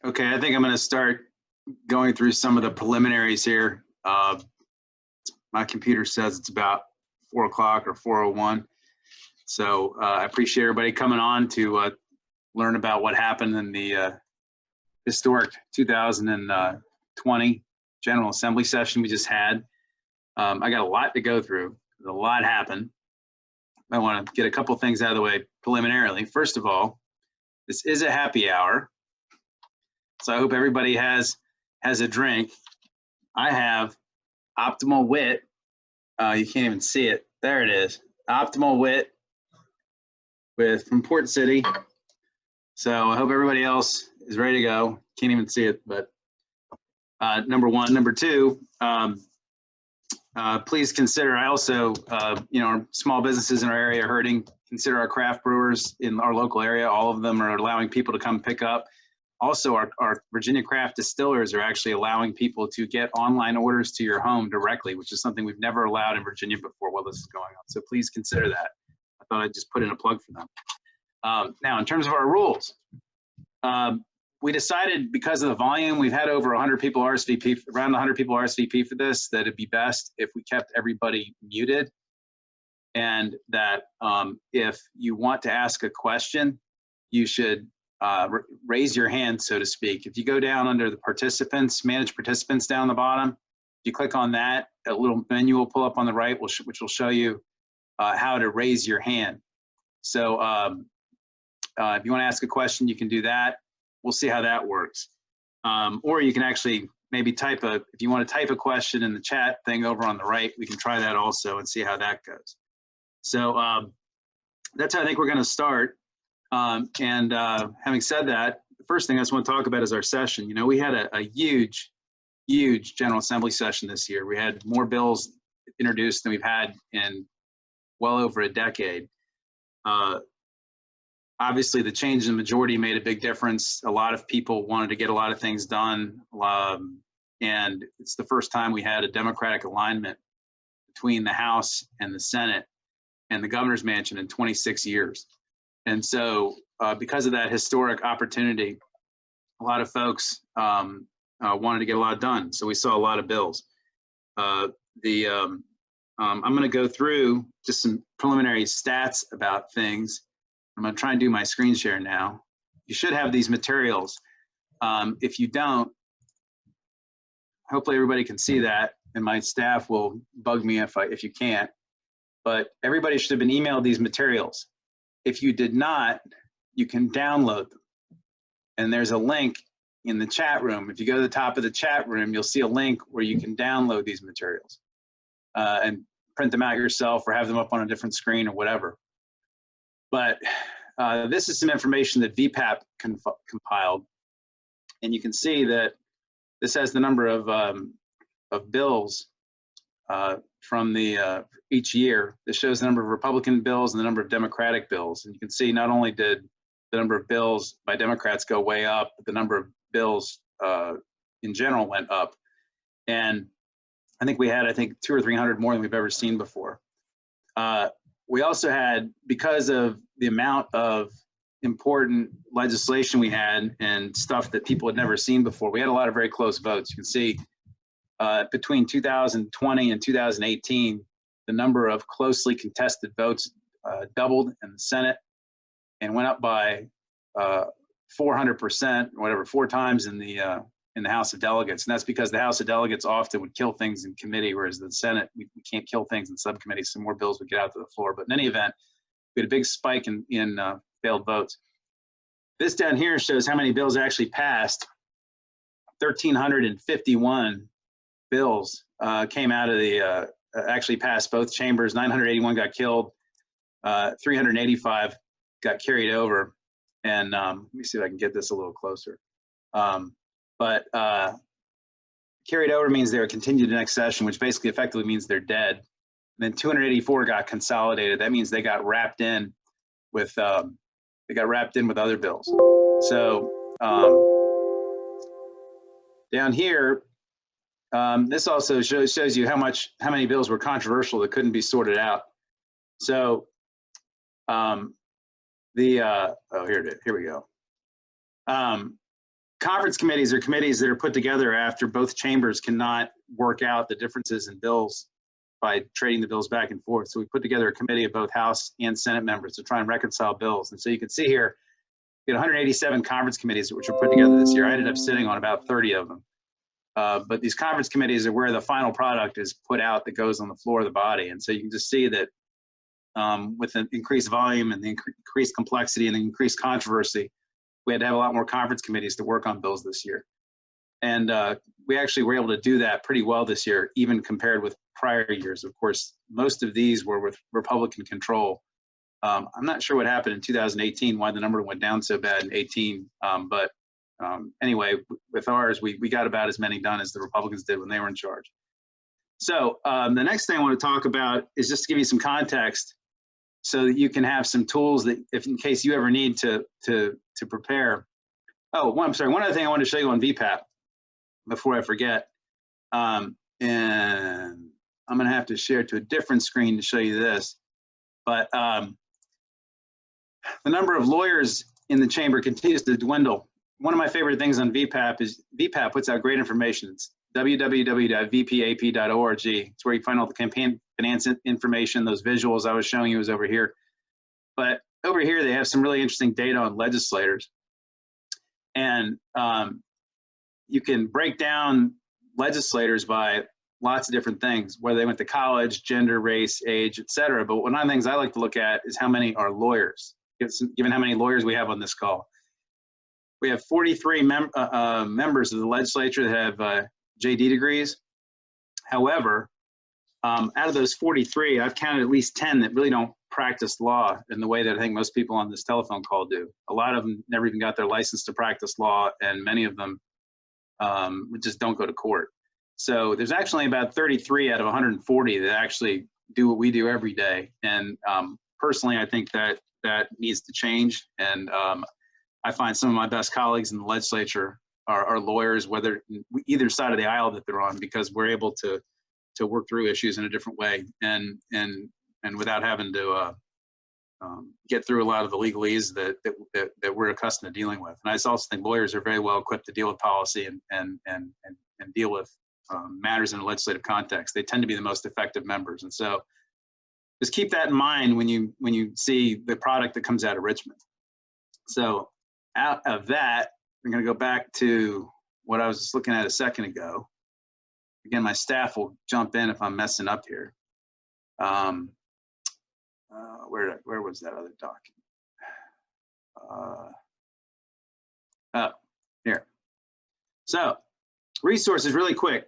Okay, I think I'm going to start going through some of the preliminaries here. My computer says it's about 4 o'clock or 4:01. So I appreciate everybody coming on to learn about what happened in the historic 2020 General Assembly session we just had. I got a lot to go through. A lot happened. I want to get a couple things out of the way preliminarily. First of all, this is a happy hour. So I hope everybody has a drink. I have Optimal Wit. You can't even see it. There it is. Optimal Wit from Port City. So I hope everybody else is ready to go. Can't even see it, but number one. Number two, please consider, I also, our small businesses in our area are hurting. Consider our craft brewers in our local area. All of them are allowing people to come pick up. Also, our Virginia craft distillers are actually allowing people to get online orders to your home directly, which is something we've never allowed in Virginia before while this is going on. So please consider that. I thought I'd just put in a plug for them. Now, in terms of our rules, we decided because of the volume, we've had over 100 people RSVP, around 100 people RSVP for this, that it'd be best if we kept everybody muted. And that if you want to ask a question, you should raise your hand, so to speak. If you go down under the participants, manage participants down the bottom, you click on that, a little menu will pull up on the right, which will show you how to raise your hand. So if you want to ask a question, you can do that. We'll see how that works. Or you can actually maybe if you want to type a question in the chat thing over on the right, we can try that also and see how that goes. So that's how I think we're going to start. Having said that, the first thing I just want to talk about is our session. You know, we had a huge General Assembly session this year. We had more bills introduced than we've had in well over a decade. Obviously, the change in majority made a big difference. A lot of people wanted to get a lot of things done. And it's the first time we had a Democratic alignment between the House and the Senate and the governor's mansion in 26 years. And so because of that historic opportunity, a lot of folks wanted to get a lot done. So we saw a lot of bills. I'm going to go through just some preliminary stats about things. I'm going to try and do my screen share now. You should have these materials. If you don't, hopefully everybody can see that, and my staff will bug me if you can't. But everybody should have been emailed these materials. If you did not, you can download them. And there's a link in the chat room. If you go to the top of the chat room, you'll see a link where you can download these materials and print them out yourself or have them up on a different screen or whatever. But this is some information that VPAP compiled. And you can see that this has the number of bills from each year. This shows the number of Republican bills and the number of Democratic bills. And you can see not only did the number of bills by Democrats go way up, but the number of bills in general went up. And I think we had, 200 or 300 more than we've ever seen before. We also had, because of the amount of important legislation we had and stuff that people had never seen before, we had a lot of very close votes. You can see between 2020 and 2018, the number of closely contested votes doubled in the Senate and went up by 400%, whatever, 4 times in the House of Delegates. And that's because the House of Delegates often would kill things in committee, whereas the Senate, we can't kill things in subcommittees, so more bills would get out to the floor. But in any event, we had a big spike in failed votes. This down here shows how many bills actually passed. 1,351 bills came out of the, actually passed both chambers. 981 got killed, 385 got carried over. And let me see if I can get this a little closer. But carried over means they're continued to next session, which basically effectively means they're dead. And then 284 got consolidated. That means they got wrapped in with other bills. So down here, this also shows you how many bills were controversial that couldn't be sorted out. So oh, here we go. conference committees are committees that are put together after both chambers cannot work out the differences in bills by trading the bills back and forth. So we put together a committee of both House and Senate members to try and reconcile bills. And so you can see here, we had 187 conference committees which were put together this year. I ended up sitting on about 30 of them. But these conference committees are where the final product is put out that goes on the floor of the body. And so you can just see that with the increased volume and the increased complexity and the increased controversy, we had to have a lot more conference committees to work on bills this year. And we actually were able to do that pretty well this year, even compared with prior years. Of course, most of these were with Republican control. I'm not sure what happened in 2018, why the number went down so bad in 18. But anyway, with ours, we got about as many done as the Republicans did when they were in charge. So the next thing I want to talk about is just to give you some context so that you can have some tools that, if in case you ever need to prepare. Oh, I'm sorry. One other thing I wanted to show you on VPAP before I forget. And I'm going to have to share to a different screen to show you this. But the number of lawyers in the chamber continues to dwindle. One of my favorite things on VPAP is VPAP puts out great information. It's www.vpap.org. It's where you find all the campaign finance information. Those visuals I was showing you is over here. But over here, they have some really interesting data on legislators. And you can break down legislators by lots of different things, whether they went to college, gender, race, age, et cetera. But one of the things I like to look at is how many are lawyers, given how many lawyers we have on this call. We have 43 members of the legislature that have JD degrees. However, out of those 43, I've counted at least 10 that really don't practice law in the way that I think most people on this telephone call do. A lot of them never even got their license to practice law, and many of them just don't go to court. So there's actually about 33 out of 140 that actually do what we do every day. And personally, I think that needs to change. And I find some of my best colleagues in the legislature are lawyers, whether either side of the aisle that they're on, because we're able to work through issues in a different way and without having to get through a lot of the legalese that we're accustomed to dealing with. And I also think lawyers are very well equipped to deal with policy and deal with matters in a legislative context. They tend to be the most effective members. And so just keep that in mind when you see the product that comes out of Richmond. So out of that, I'm going to go back to what I was just looking at a second ago. Again, my staff will jump in if I'm messing up here. Where was that other document? Oh, here. So resources really quick.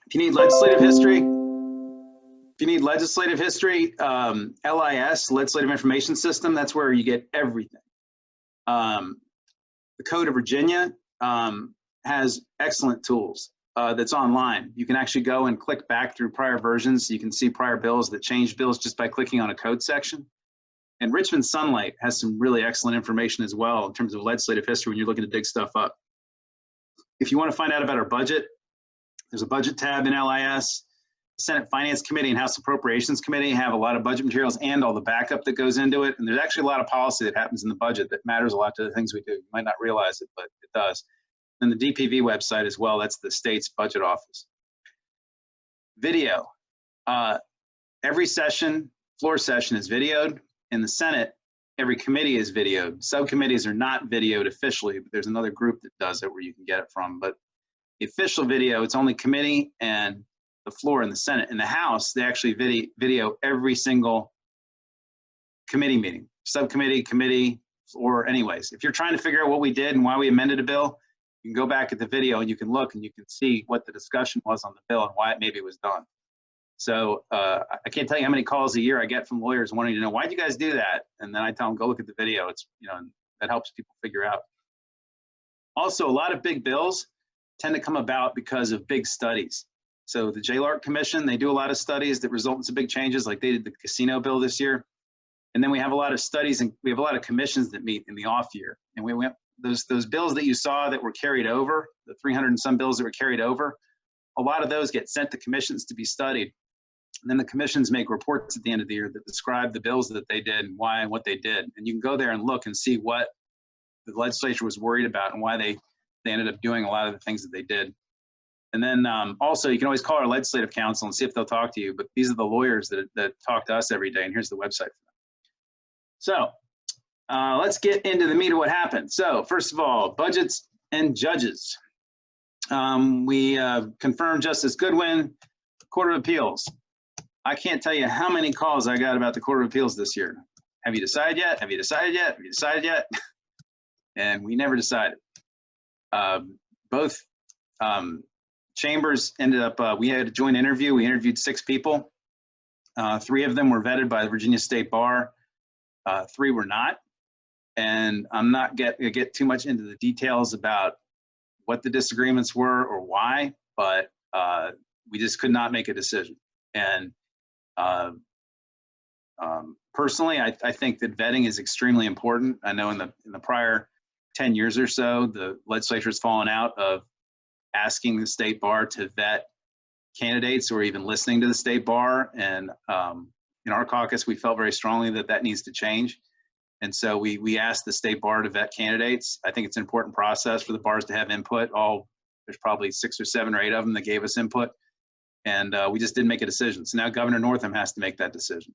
If you need legislative history, LIS, Legislative Information System, that's where you get everything. The Code of Virginia has excellent tools that's online. You can actually go and click back through prior versions. You can see prior bills that changed bills just by clicking on a code section. And Richmond Sunlight has some really excellent information as well in terms of legislative history when you're looking to dig stuff up. If you want to find out about our budget, there's a budget tab in LIS. Senate Finance Committee and House Appropriations Committee have a lot of budget materials and all the backup that goes into it. And there's actually a lot of policy that happens in the budget that matters a lot to the things we do. You might not realize it, but it does. And the DPV website as well, that's the state's budget office. Video. Every session, floor session is videoed. In the Senate, every committee is videoed. Subcommittees are not videoed officially, but there's another group that does it where you can get it from. But the official video, it's only committee and the floor in the Senate. In the House, they actually video every single committee meeting, subcommittee, committee, or anyways. If you're trying to figure out what we did and why we amended a bill, you can go back at the video and you can look and you can see what the discussion was on the bill and why it maybe was done. So I can't tell you how many calls a year I get from lawyers wanting to know, why'd you guys do that? And then I tell them, go look at the video. It's, that helps people figure out. Also, a lot of big bills tend to come about because of big studies. So the JLARC Commission, they do a lot of studies that result in some big changes, like they did the casino bill this year. And then we have a lot of studies and we have a lot of commissions that meet in the off year. And we went, those bills that you saw that were carried over, the 300 and some bills that were carried over, a lot of those get sent to commissions to be studied. And then the commissions make reports at the end of the year that describe the bills that they did and why and what they did. And you can go there and look and see what the legislature was worried about and why they they ended up doing a lot of the things that they did. And then also, you can always call our legislative counsel and see if they'll talk to you. But these are the lawyers that talk to us every day, and here's the website for them. So let's get into the meat of what happened. So first of all, budgets and judges. We confirmed Justice Goodwin, Court of Appeals. I can't tell you how many calls I got about the Court of Appeals this year. Have you decided yet? Have you decided yet? Have you decided yet? And we never decided. Both chambers ended up, we had a joint interview. We interviewed 6 people. 3 of them were vetted by the Virginia State Bar. 3 were not. And I'm not going to get too much into the details about what the disagreements were or why, but we just could not make a decision. And personally, I think that vetting is extremely important. I know in the prior 10 years or so, the legislature has fallen out of asking the state bar to vet candidates or even listening to the state bar. And in our caucus, we felt very strongly that that needs to change. And so we asked the state bar to vet candidates. I think it's an important process for the bars to have input. There's probably 6 or 7 or 8 of them that gave us input. And we just didn't make a decision. So now Governor Northam has to make that decision.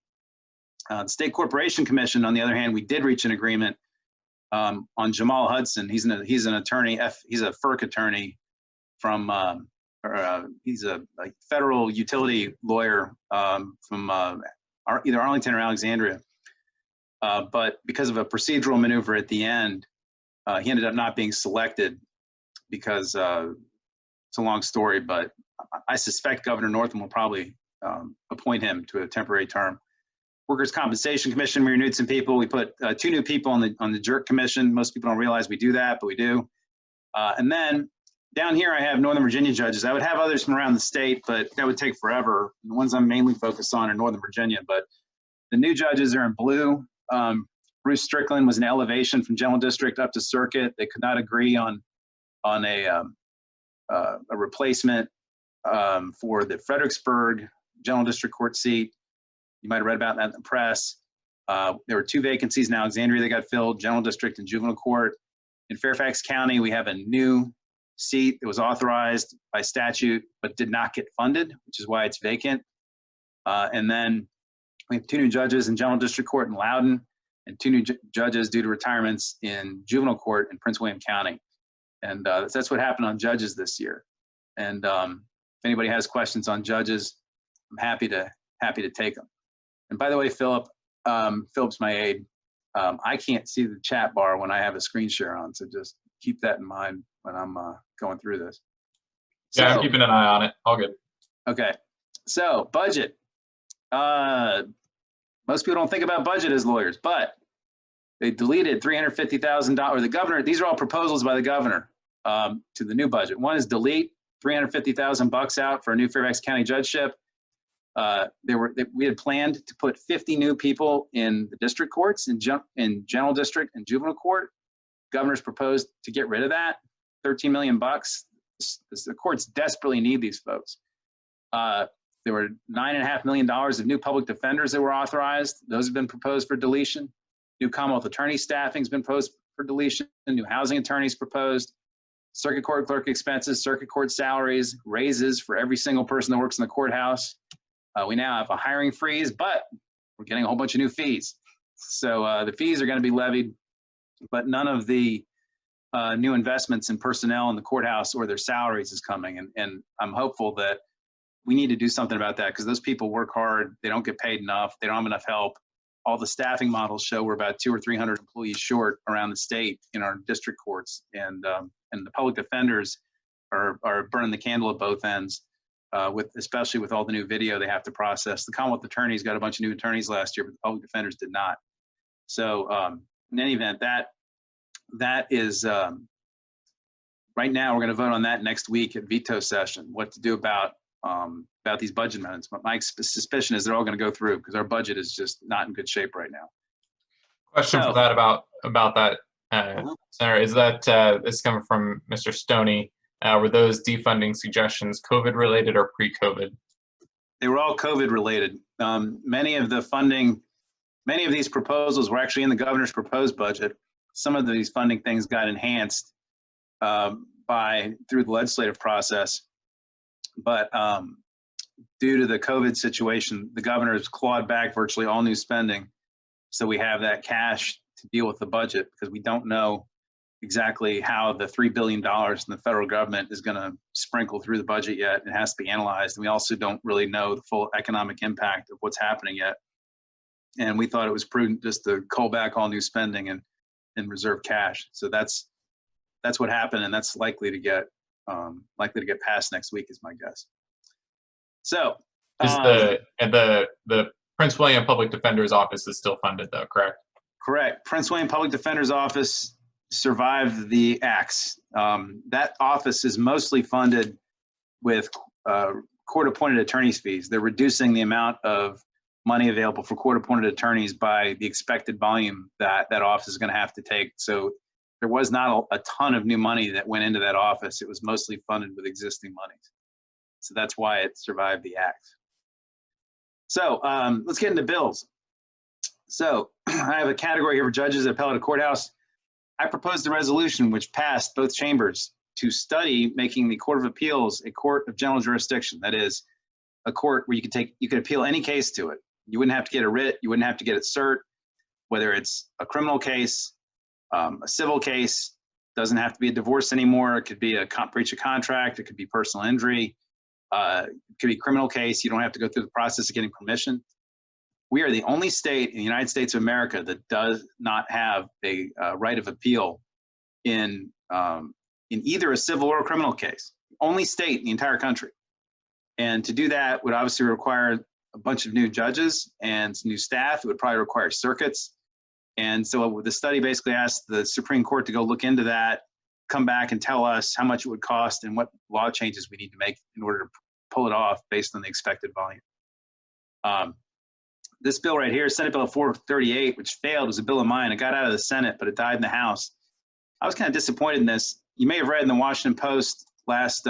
The State Corporation Commission, on the other hand, we did reach an agreement on Jamal Hudson. He's an attorney. He's a FERC attorney from, he's a federal utility lawyer from either Arlington or Alexandria. But because of a procedural maneuver at the end, he ended up not being selected because it's a long story, but I suspect Governor Northam will probably appoint him to a temporary term. Workers' Compensation Commission, we renewed some people. We put 2 new people on the JERC Commission. Most people don't realize we do that, but we do. And then down here, I have Northern Virginia judges. I would have others from around the state, but that would take forever. The ones I'm mainly focused on are Northern Virginia, but the new judges are in blue. Bruce Strickland was an elevation from General District up to Circuit. They could not agree on a replacement for the Fredericksburg General District Court seat. You might have read about that in the press. There were 2 vacancies in Alexandria that got filled, General District and Juvenile Court. In Fairfax County, we have a new seat that was authorized by statute but did not get funded, which is why it's vacant. And then we have 2 new judges in General District Court in Loudoun and 2 new judges due to retirements in Juvenile Court in Prince William County. And that's what happened on judges this year. And if anybody has questions on judges, I'm happy to take them. And by the way, Philip's my aide. I can't see the chat bar when I have a screen share on, so just keep that in mind when I'm going through this. Yeah, I'm keeping an eye on it. All good. Okay. So budget. Most people don't think about budget as lawyers, but they deleted $350,000. The governor, these are all proposals by the governor to the new budget. One is delete $350,000 out for a new Fairfax County judgeship. We had planned to put 50 new people in the district courts in General District and Juvenile Court. Governor's proposed to get rid of that. $13 million. The courts desperately need these folks. There were $9.5 million of new public defenders that were authorized. Those have been proposed for deletion. New Commonwealth attorney staffing has been proposed for deletion. New housing attorneys proposed. Circuit court clerk expenses, circuit court salaries, raises for every single person that works in the courthouse. We now have a hiring freeze, but we're getting a whole bunch of new fees. So the fees are going to be levied, but none of the new investments in personnel in the courthouse or their salaries is coming. And I'm hopeful that we need to do something about that because those people work hard. They don't get paid enough. They don't have enough help. All the staffing models show we're about 200 or 300 employees short around the state in our district courts. And the public defenders are burning the candle at both ends. Especially with all the new video they have to process. The Commonwealth attorneys got a bunch of new attorneys last year, but the public defenders did not. So in any event, that is, right now we're going to vote on that next week at veto session, what to do about these budget amendments. But my suspicion is they're all going to go through because our budget is just not in good shape right now. Question for that about that, Senator, is that this is coming from Mr. Stoney. Were those defunding suggestions COVID related or pre-COVID? They were all COVID related. Many of these proposals were actually in the governor's proposed budget. Some of these funding things got enhanced through the legislative process. But due to the COVID situation, the governor has clawed back virtually all new spending. So we have that cash to deal with the budget, because we don't know exactly how the $3 billion in the federal government is going to sprinkle through the budget yet. It has to be analyzed. And we also don't really know the full economic impact of what's happening yet. And we thought it was prudent just to cull back all new spending and reserve cash. So that's what happened, and that's likely to get passed next week, is my guess. So is the Prince William Public Defender's Office is still funded though, correct? Correct. Prince William Public Defender's Office survived the axe. That office is mostly funded with court-appointed attorneys' fees. They're reducing the amount of money available for court-appointed attorneys by the expected volume that office is going to have to take. So there was not a ton of new money that went into that office. It was mostly funded with existing monies. So that's why it survived the axe. So let's get into bills. So I have a category here for judges at appellate courthouse. I proposed a resolution which passed both chambers to study making the Court of Appeals a court of general jurisdiction. That is, a court where you could appeal any case to it. You wouldn't have to get a writ. You wouldn't have to get it cert. Whether it's a criminal case, a civil case, doesn't have to be a divorce anymore. It could be a breach of contract. It could be personal injury. It could be a criminal case. You don't have to go through the process of getting permission. We are the only state in the United States of America that does not have a right of appeal in either a civil or a criminal case. Only state in the entire country. And to do that would obviously require a bunch of new judges and some new staff. It would probably require circuits. And so the study basically asked the Supreme Court to go look into that, come back and tell us how much it would cost and what law changes we need to make in order to pull it off based on the expected volume. This bill right here, Senate Bill 438, which failed, was a bill of mine. It got out of the Senate, but it died in the House. I was kind of disappointed in this. You may have read in the Washington Post last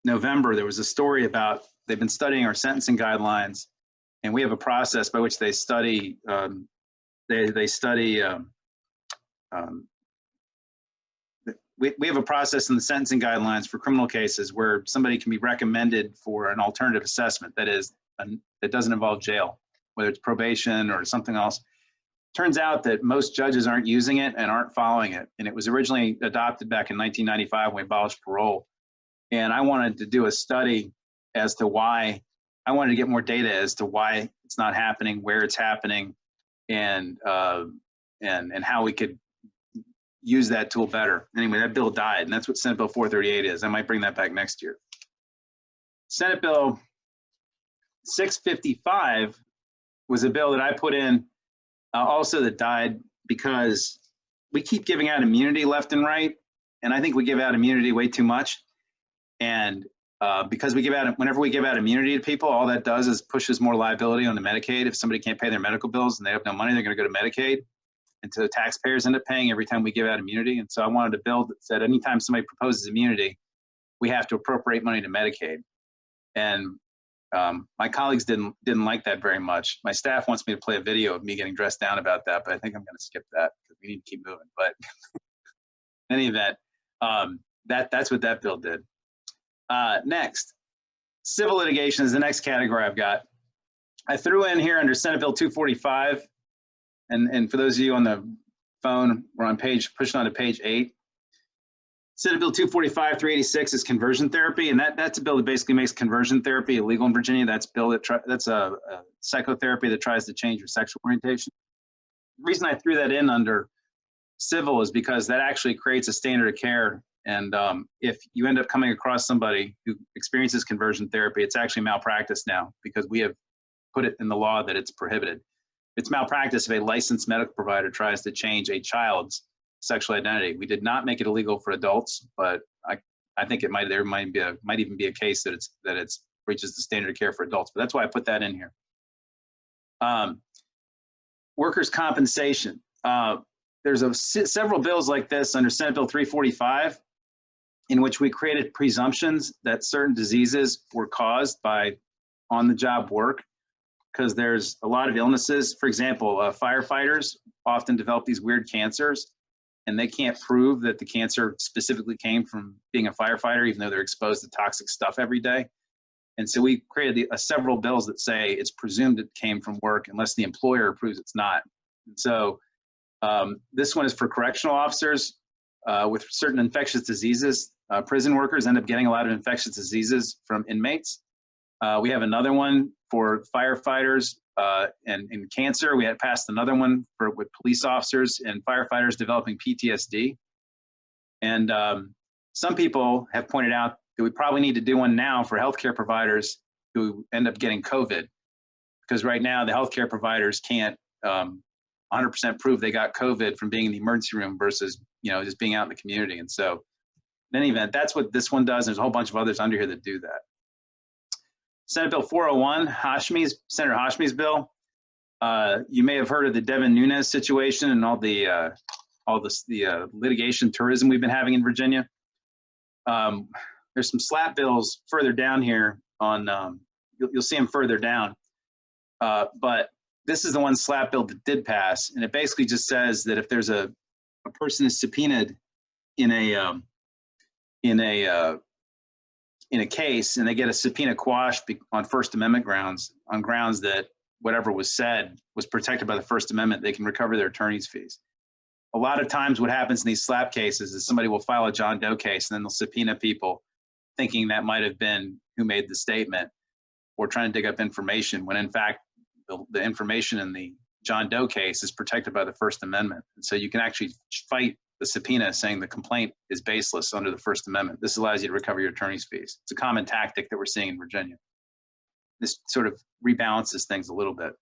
November, there was a story about they've been studying our sentencing guidelines, and we have a process by which they study we have a process in the sentencing guidelines for criminal cases where somebody can be recommended for an alternative assessment, that is, that doesn't involve jail, whether it's probation or something else. Turns out that most judges aren't using it and aren't following it. And it was originally adopted back in 1995 when we abolished parole. And I wanted to do a study as to why. I wanted to get more data as to why it's not happening, where it's happening, and how we could use that tool better. Anyway, that bill died, and that's what Senate Bill 438 is. I might bring that back next year. Senate Bill 655 was a bill that I put in also that died because we keep giving out immunity left and right, and I think we give out immunity way too much. And because whenever we give out immunity to people, all that does is pushes more liability on the Medicaid. If somebody can't pay their medical bills and they have no money, they're going to go to Medicaid. And so the taxpayers end up paying every time we give out immunity. And so I wanted a bill that said anytime somebody proposes immunity, we have to appropriate money to Medicaid. And my colleagues didn't like that very much. My staff wants me to play a video of me getting dressed down about that, but I think I'm going to skip that because we need to keep moving. But in any event, that's what that bill did. Next, civil litigation is the next category I've got. I threw in here under Senate Bill 245. And for those of you on the phone, we're on pushing on to page 8. Senate Bill 245-386 is conversion therapy, and that's a bill that basically makes conversion therapy illegal in Virginia. That's a psychotherapy that tries to change your sexual orientation. The reason I threw that in under civil is because that actually creates a standard of care. And if you end up coming across somebody who experiences conversion therapy, it's actually malpractice now because we have put it in the law that it's prohibited. It's malpractice if a licensed medical provider tries to change a child's sexual identity. We did not make it illegal for adults, but I think might even be a case that it breaches the standard of care for adults. But that's why I put that in here. Workers' compensation. There's several bills like this under Senate Bill 345, in which we created presumptions that certain diseases were caused by on-the-job work, because there's a lot of illnesses. For example, firefighters often develop these weird cancers, and they can't prove that the cancer specifically came from being a firefighter, even though they're exposed to toxic stuff every day. And so we created several bills that say it's presumed it came from work unless the employer proves it's not. And so this one is for correctional officers with certain infectious diseases. Prison workers end up getting a lot of infectious diseases from inmates. We have another one for firefighters and cancer. We had passed another one with police officers and firefighters developing PTSD. And some people have pointed out that we probably need to do one now for healthcare providers who end up getting COVID, because right now the healthcare providers can't 100% prove they got COVID from being in the emergency room versus, just being out in the community. And so in any event, that's what this one does. There's a whole bunch of others under here that do that. Senate Bill 401, Senator Hashmi's bill. You may have heard of the Devin Nunes situation and all the litigation tourism we've been having in Virginia. There's some SLAPP bills further down here on, you'll see them further down. But this is the one SLAPP bill that did pass, and it basically just says that if there's a person is subpoenaed in a case and they get a subpoena quashed on First Amendment grounds, on grounds that whatever was said was protected by the First Amendment, they can recover their attorney's fees. A lot of times what happens in these SLAPP cases is somebody will file a John Doe case and then they'll subpoena people thinking that might have been who made the statement, or trying to dig up information when in fact the information in the John Doe case is protected by the First Amendment. And so you can actually fight the subpoena saying the complaint is baseless under the First Amendment. This allows you to recover your attorney's fees. It's a common tactic that we're seeing in Virginia. This sort of rebalances things a little bit.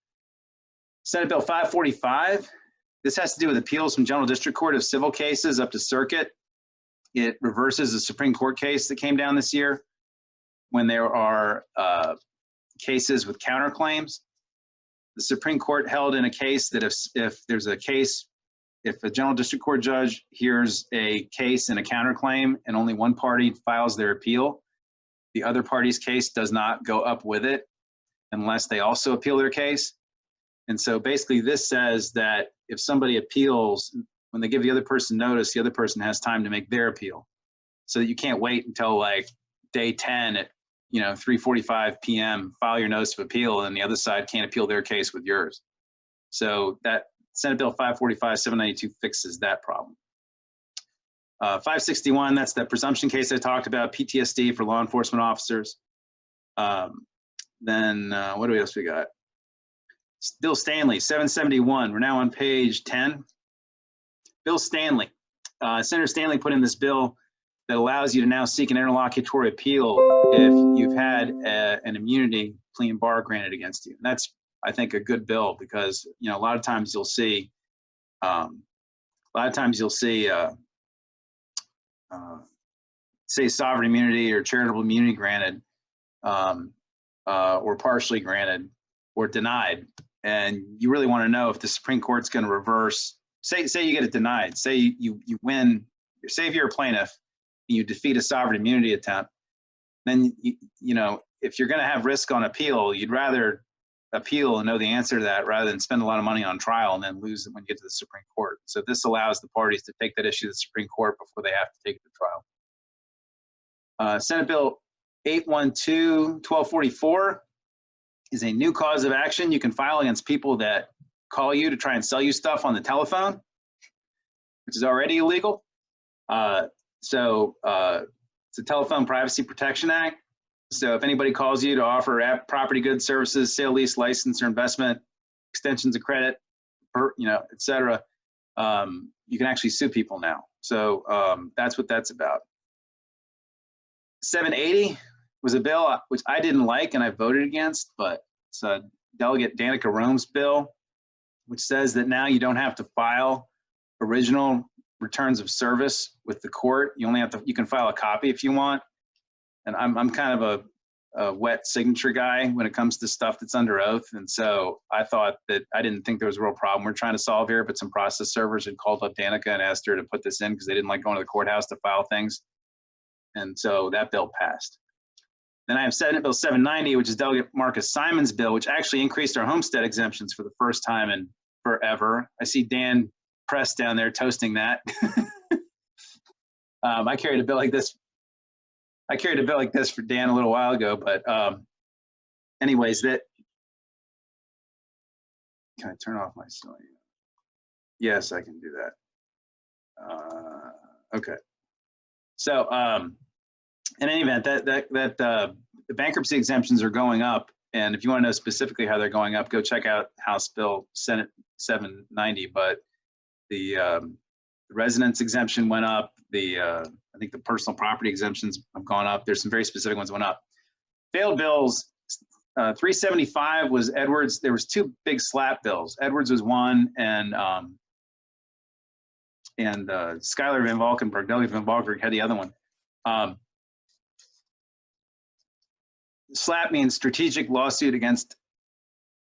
Senate Bill 545, this has to do with appeals from General District Court of civil cases up to circuit. It reverses a Supreme Court case that came down this year when there are cases with counterclaims. The Supreme Court held in a case that if there's a case, if a General District Court judge hears a case and a counterclaim and only one party files their appeal, the other party's case does not go up with it unless they also appeal their case. And so basically this says that if somebody appeals, when they give the other person notice, the other person has time to make their appeal. So that you can't wait until like day 10 at 3:45 p.m., file your notice of appeal, and the other side can't appeal their case with yours. So that Senate Bill 545, 792 fixes that problem. 561, that's that presumption case I talked about, PTSD for law enforcement officers. Then what else we got? Bill Stanley, 771. We're now on page 10. Bill Stanley. Senator Stanley put in this bill that allows you to now seek an interlocutory appeal if you've had an immunity plea and bar granted against you. And that's, I think, a good bill because, a lot of times you'll see, say sovereign immunity or charitable immunity granted or partially granted or denied. And you really want to know if the Supreme Court's going to reverse, say you get it denied, say you win, say if you're a plaintiff and you defeat a sovereign immunity attempt, then, if you're going to have risk on appeal, you'd rather appeal and know the answer to that rather than spend a lot of money on trial and then lose it when you get to the Supreme Court. So this allows the parties to take that issue to the Supreme Court before they have to take it to trial. Senate Bill 812, 1244 is a new cause of action you can file against people that call you to try and sell you stuff on the telephone, which is already illegal. It's the Telephone Privacy Protection Act. So if anybody calls you to offer property, goods, services, sale, lease, license, or investment, extensions of credit, et cetera, you can actually sue people now. So that's what that's about. 780 was a bill which I didn't like and I voted against, but it's a Delegate Danica Rome's bill, which says that now you don't have to file original returns of service with the court. You only have to, you can file a copy if you want. And I'm kind of a wet signature guy when it comes to stuff that's under oath. And so I thought that I didn't think there was a real problem we're trying to solve here, but some process servers had called up Danica and asked her to put this in because they didn't like going to the courthouse to file things. And so that bill passed. Then I have Senate Bill 790, which is Delegate Marcus Simon's bill, which actually increased our homestead exemptions for the first time in forever. I see Dan press down there toasting that. I carried a bill like this. I carried a bill like this for Dan a little while ago, but anyways, that, can I turn off my slide? Yes, I can do that. Okay. So in any event, the bankruptcy exemptions are going up. And if you want to know specifically how they're going up, go check out House Bill Senate 790. But the residence exemption went up. I think the personal property exemptions have gone up. There's some very specific ones that went up. Failed bills, 375 was Edwards. There was two big slap bills. Edwards was one, and Schuyler Van Valkenburg, Doug Van Valkenburg had the other one. SLAP means strategic lawsuit against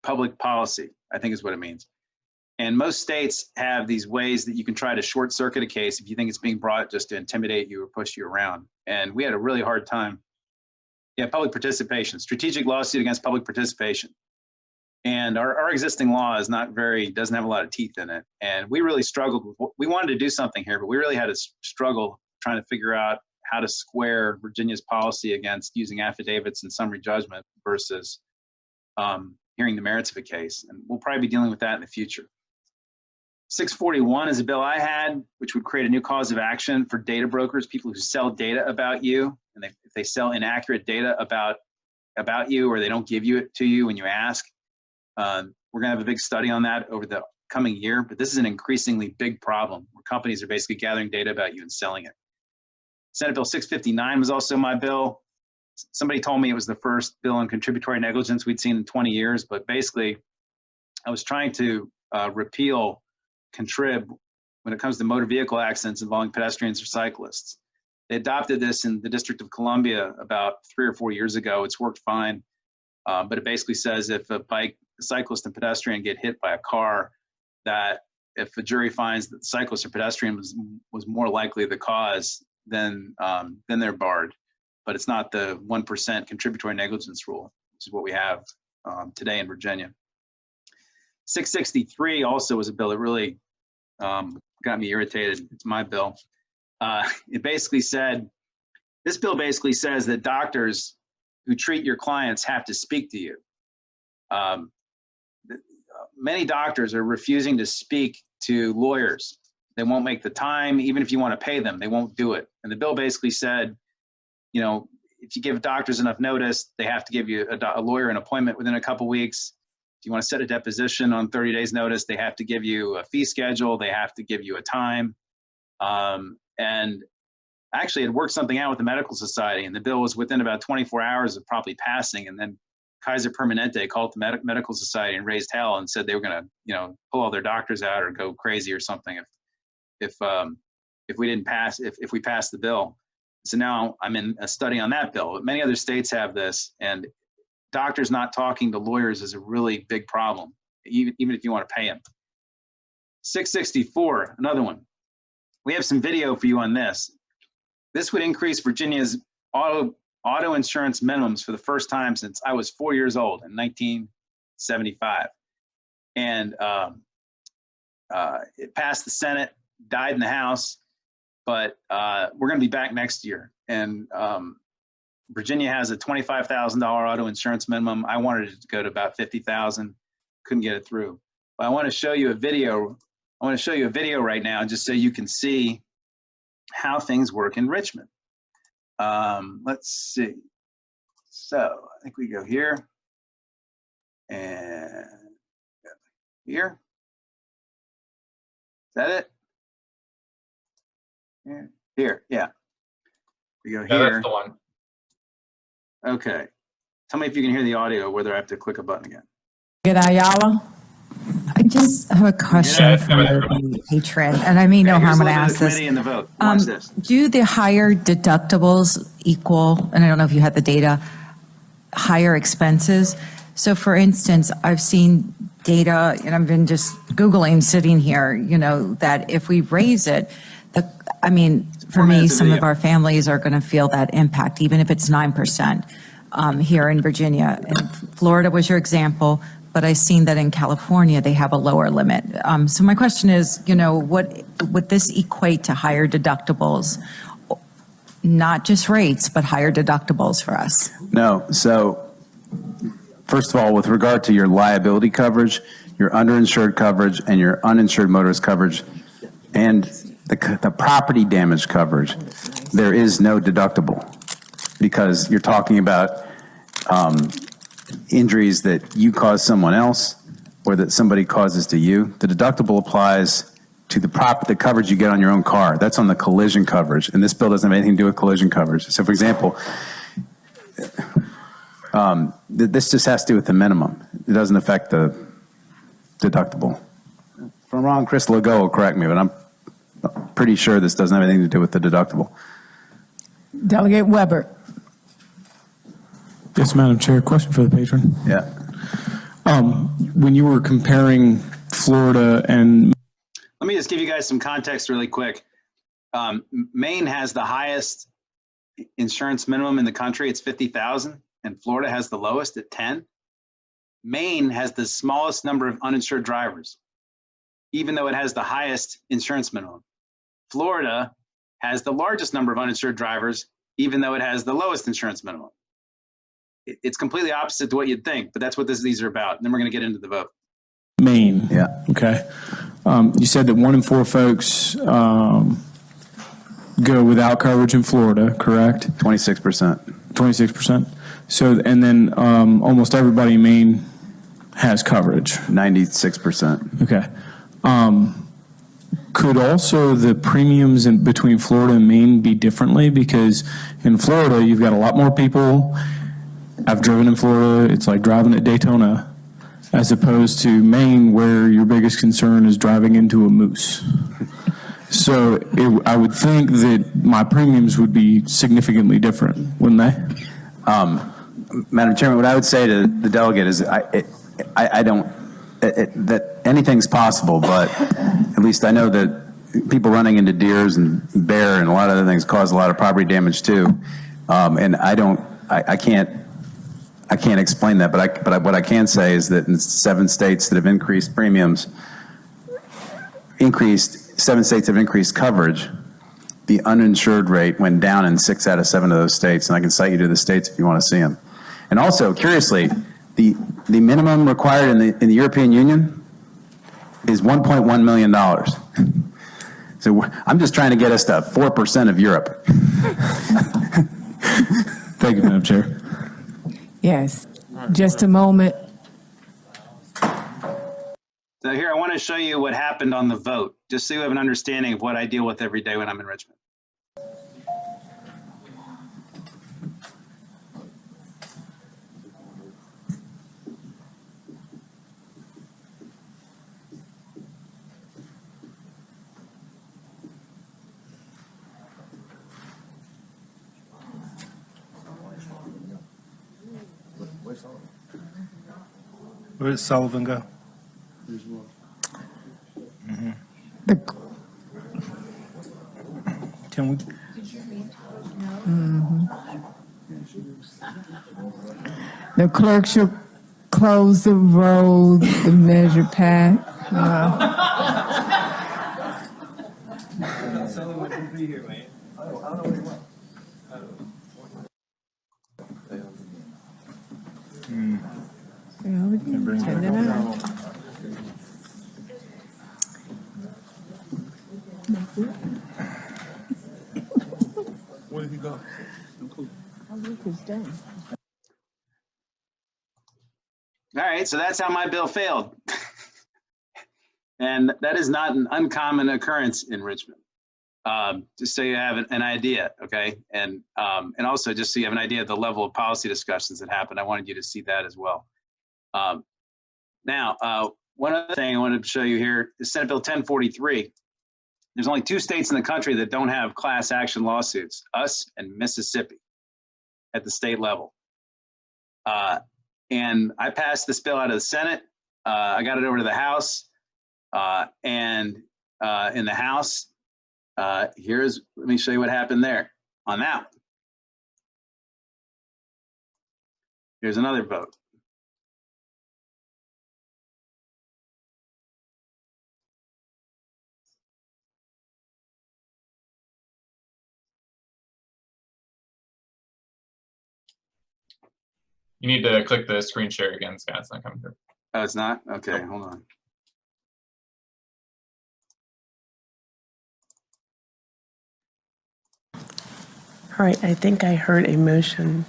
public policy, I think is what it means. And most states have these ways that you can try to short circuit a case if you think it's being brought just to intimidate you or push you around. And we had a really hard time. Yeah, public participation, strategic lawsuit against public participation. And our existing law is not doesn't have a lot of teeth in it. And we really struggled with, we wanted to do something here, but we really had to struggle trying to figure out how to square Virginia's policy against using affidavits and summary judgment versus hearing the merits of a case. And we'll probably be dealing with that in the future. 641 is a bill I had, which would create a new cause of action for data brokers, people who sell data about you. And if they sell inaccurate data about you, or they don't give it to you when you ask. We're gonna have a big study on that over the coming year, but this is an increasingly big problem where companies are basically gathering data about you and selling it. Senate Bill 659 was also my bill. Somebody told me it was the first bill on contributory negligence we'd seen in 20 years, but basically I was trying to repeal contrib when it comes to motor vehicle accidents involving pedestrians or cyclists. They adopted this in the District of Columbia about 3 or 4 years ago. It's worked fine, but it basically says if a cyclist and pedestrian get hit by a car, that if a jury finds that the cyclist or pedestrian was more likely the cause, then they're barred. But it's not the 1% contributory negligence rule, which is what we have today in Virginia. 663 also was a bill that really got me irritated. It's my bill. It basically said, this bill basically says that doctors who treat your clients have to speak to you. Many doctors are refusing to speak to lawyers. They won't make the time, even if you want to pay them, they won't do it. And the bill basically said, you know, if you give doctors enough notice, they have to give you a lawyer an appointment within a couple weeks. If you want to set a deposition on 30 days notice, they have to give you a fee schedule. They have to give you a time. And actually it worked something out with the medical society, and the bill was within about 24 hours of probably passing. And then Kaiser Permanente called the medical society and raised hell and said they were going to, you know, pull all their doctors out or go crazy or something if we didn't pass, if we passed the bill. So now I'm in a study on that bill. But many other states have this, and doctors not talking to lawyers is a really big problem, even if you want to pay them. 664, another one. We have some video for you on this. This would increase Virginia's auto insurance minimums for the first time since I was 4 years old in 1975. And it passed the Senate, died in the House, but we're going to be back next year. And Virginia has a $25,000 auto insurance minimum. I wanted it to go to about $50,000, couldn't get it through. But I want to show you a video. I want to show you a video right now just so you can see how things work in Richmond. Let's see. So I think we go here and here. Is that it? Here, yeah. We go here. Yeah, that's the one. Okay. Tell me if you can hear the audio, whether I have to click a button again. Good, Ayala. I just have a question for the patron, and I may know how I'm going to ask this. And the vote. Watch this. Do the higher deductibles equal, and I don't know if you had the data, higher expenses? So for instance, I've seen data, and I've been just Googling sitting here, you know, that if we raise it, I mean, for me, some of our families are going to feel that impact, even if it's 9% here in Virginia. And Florida was your example, but I've seen that in California, they have a lower limit. So my question is, what would this equate to higher deductibles? Not just rates, but higher deductibles for us? No. So first of all, with regard to your liability coverage, your underinsured coverage, and your uninsured motorist coverage, and the property damage coverage, there is no deductible, because you're talking about injuries that you cause someone else or that somebody causes to you. The deductible applies to the coverage you get on your own car. That's on the collision coverage, and this bill doesn't have anything to do with collision coverage. So, for example, this just has to do with the minimum. It doesn't affect the deductible. If I'm wrong, Chris Legault will correct me, but I'm pretty sure this doesn't have anything to do with the deductible. Delegate Weber. Yes, Madam Chair. Question for the patron. Yeah. When you were comparing Florida and... Let me just give you guys some context really quick. Maine has the highest insurance minimum in the country. It's 50,000, and Florida has the lowest at 10. Maine has the smallest number of uninsured drivers, even though it has the highest insurance minimum. Florida has the largest number of uninsured drivers, even though it has the lowest insurance minimum. It's completely opposite to what you'd think, but that's what these are about. And then we're going to get into the vote. Maine. Yeah. Okay. You said that 1 in 4 folks go without coverage in Florida, correct? 26%. 26%. So, and then almost everybody in Maine has coverage. 96%. Okay. Could also the premiums in between Florida and Maine be differently? Because in Florida, you've got a lot more people. I've driven in Florida. It's like driving at Daytona, as opposed to Maine, where your biggest concern is driving into a moose. So I would think that my premiums would be significantly different, wouldn't they? Madam Chairman, what I would say to the delegate is I don't, that anything's possible, but at least I know that people running into deers and bear and a lot of other things cause a lot of property damage too. And I can't explain that, but what I can say is that in 7 states that have increased premiums, 7 states have increased coverage, the uninsured rate went down in 6 out of 7 of those states, and I can cite you to the states if you want to see them. And also, curiously, the minimum required in the European Union is $1.1 million. So I'm just trying to get us to 4% of Europe. Thank you, Madam Chair. Yes. Just a moment. So here, I want to show you what happened on the vote, just so you have an understanding of what I deal with every day when I'm in Richmond. Where did Sullivan go? Can we? The clerk should close the roll, the measure pass. Turn it on. Where did he go? All right, so that's how my bill failed. And that is not an uncommon occurrence in Richmond. Just so you have an idea, okay? And also just so you have an idea of the level of policy discussions that happened, I wanted you to see that as well. Now, one other thing I wanted to show you here is Senate Bill 1043. There's only 2 states in the country that don't have class action lawsuits, us and Mississippi at the state level. And I passed this bill out of the Senate. I got it over to the House. And in the House, let me show you what happened there on that one. Here's another vote. You need to click the screen share again, Scott. It's not coming through. Oh, it's not? Okay, hold on. All right, I think I heard a motion.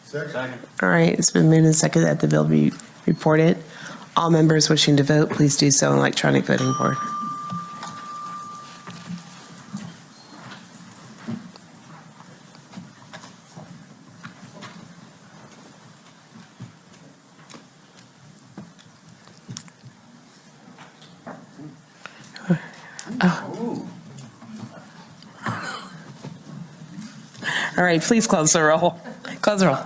Second. All right, it's been moved and seconded that the bill be reported. All members wishing to vote, please do so on electronic voting board. All right, please close the roll. Close the roll.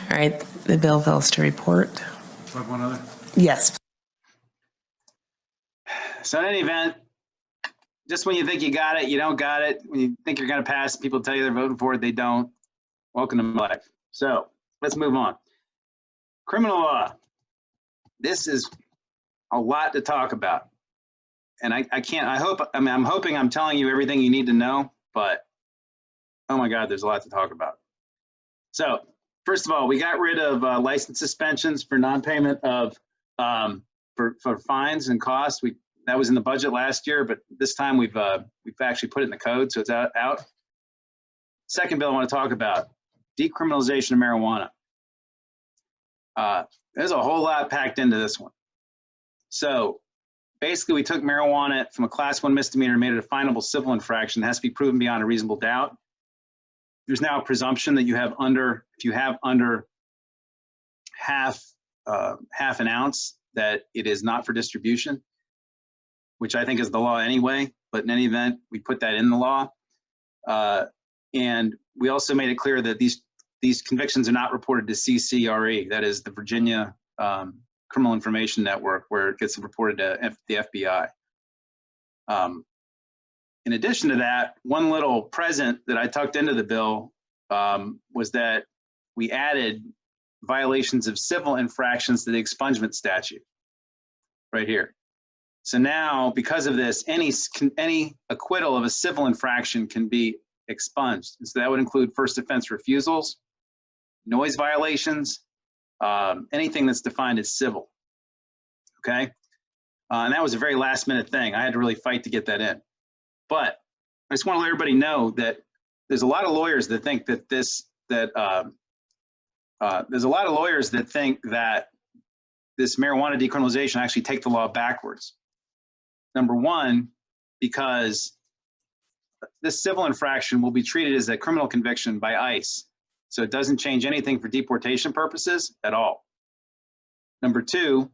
All right, the bill fails to report. One other. Yes. So in any event, just when you think you got it, you don't got it. When you think you're going to pass, people tell you they're voting for it, they don't. Welcome to my life. So let's move on. Criminal law. This is a lot to talk about. And I'm hoping I'm telling you everything you need to know, but oh my God, there's a lot to talk about. So first of all, we got rid of license suspensions for non-payment of for fines and costs. That was in the budget last year, but this time we've actually put it in the code, so it's out. Second bill I want to talk about, decriminalization of marijuana. There's a whole lot packed into this one. So basically we took marijuana from a class 1 misdemeanor and made it a finable civil infraction. It has to be proven beyond a reasonable doubt. There's now a presumption that if you have under half an ounce, that it is not for distribution, which I think is the law anyway, but in any event, we put that in the law. And we also made it clear that these convictions are not reported to CCRE, that is the Virginia Criminal Information Network, where it gets reported to the FBI. In addition to that, one little present that I tucked into the bill was that we added violations of civil infractions to the expungement statute right here. So now, because of this, any acquittal of a civil infraction can be expunged. And so that would include first offense refusals, noise violations, anything that's defined as civil. Okay? And that was a very last minute thing. I had to really fight to get that in. But I just want to let everybody know that there's a lot of lawyers that think that this marijuana decriminalization actually take the law backwards. Number one, because this civil infraction will be treated as a criminal conviction by ICE. So it doesn't change anything for deportation purposes at all. Number two,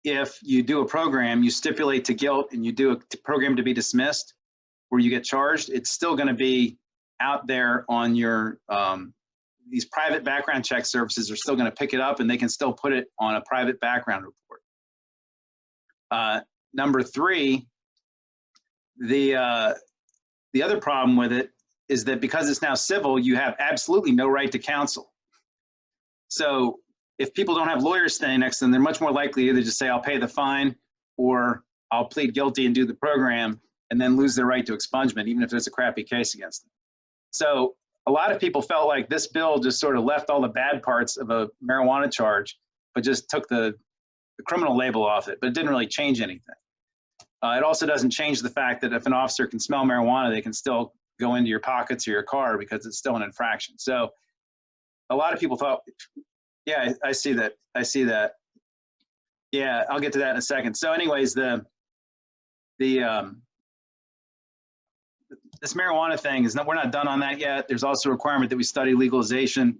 if you do a program, you stipulate to guilt and you do a program to be dismissed where you get charged, it's still going to be out there on your, these private background check services are still going to pick it up and they can still put it on a private background report. Number three, the other problem with it is that because it's now civil, you have absolutely no right to counsel. So if people don't have lawyers standing next to them, they're much more likely to either just say, I'll pay the fine, or I'll plead guilty and do the program, and then lose their right to expungement, even if there's a crappy case against them. So a lot of people felt like this bill just sort of left all the bad parts of a marijuana charge, but just took the criminal label off it, but it didn't really change anything. It also doesn't change the fact that if an officer can smell marijuana, they can still go into your pockets or your car because it's still an infraction. So a lot of people thought, yeah, I see that. I see that. Yeah, I'll get to that in a second. So anyways, this marijuana thing is not, we're not done on that yet. There's also a requirement that we study legalization.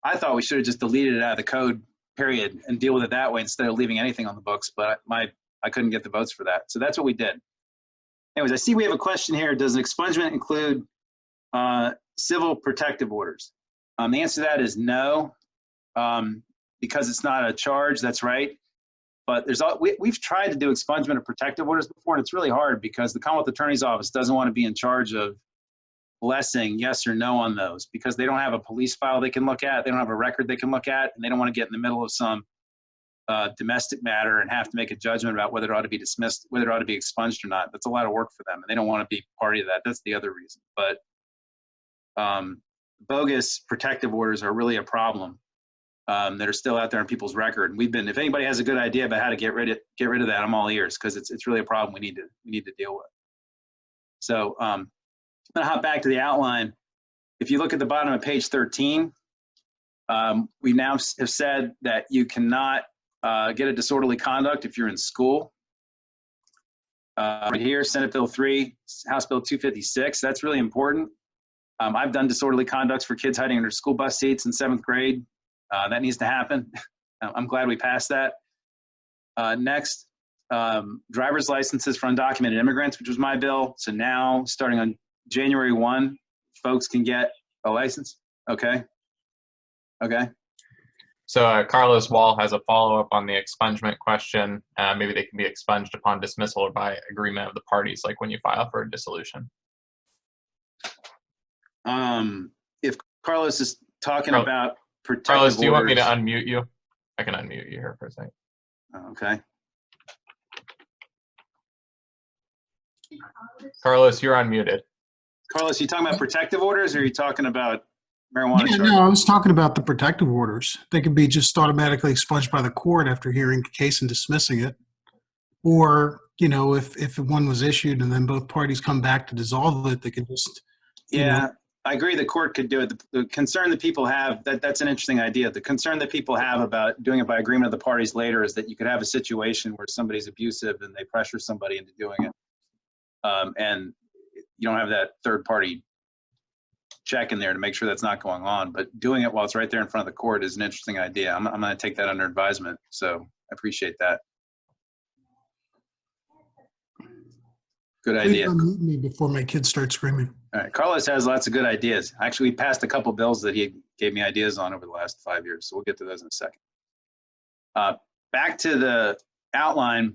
I thought we should have just deleted it out of the code, period, and deal with it that way instead of leaving anything on the books, but I couldn't get the votes for that. So that's what we did. Anyways, I see we have a question here. Does an expungement include civil protective orders? The answer to that is no, because it's not a charge, that's right. But we've tried to do expungement of protective orders before, and it's really hard because the Commonwealth Attorney's Office doesn't want to be in charge of blessing yes or no on those because they don't have a police file they can look at, they don't have a record they can look at, and they don't want to get in the middle of some domestic matter and have to make a judgment about whether it ought to be dismissed, whether it ought to be expunged or not. That's a lot of work for them, and they don't want to be party to that. That's the other reason. But bogus protective orders are really a problem that are still out there on people's record. And if anybody has a good idea about how to get rid of that, I'm all ears, because it's really a problem we need to deal with. So I'm gonna hop back to the outline. If you look at the bottom of page 13, we now have said that you cannot get a disorderly conduct if you're in school. Right here, Senate Bill 3, House Bill 256, that's really important. I've done disorderly conducts for kids hiding under school bus seats in 7th grade. That needs to happen. I'm glad we passed that. Next, driver's licenses for undocumented immigrants, which was my bill. So now, starting on January 1, folks can get a license. Okay. So Carlos Wall has a follow-up on the expungement question. Maybe they can be expunged upon dismissal or by agreement of the parties, like when you file for a dissolution. If Carlos is talking about protective Carlos, do you want me to orders- unmute you? I can unmute you here for a second. Okay. Carlos, you're unmuted. Carlos, you talking about protective orders, or are you talking about marijuana Yeah, charges? no, I was talking about the protective orders. They could be just automatically expunged by the court after hearing the case and dismissing it. Or, if one was issued and then both parties come back to dissolve it, they could just, Yeah, I agree the court could do it. The concern that people have, that's an interesting idea. The concern that people have about doing it by agreement of the parties later is that you could have a situation where somebody's abusive and they pressure somebody into doing it. And you don't have that third party check in there to make sure that's not going on. But doing it while it's right there in front of the court is an interesting idea. I'm going to take that under advisement. So I appreciate that. Good idea. please unmute me before my kids start screaming. All right, Carlos has lots of good ideas. Actually, we passed a couple bills that he gave me ideas on over the last 5 years, so we'll get to those in a second. Back to the outline,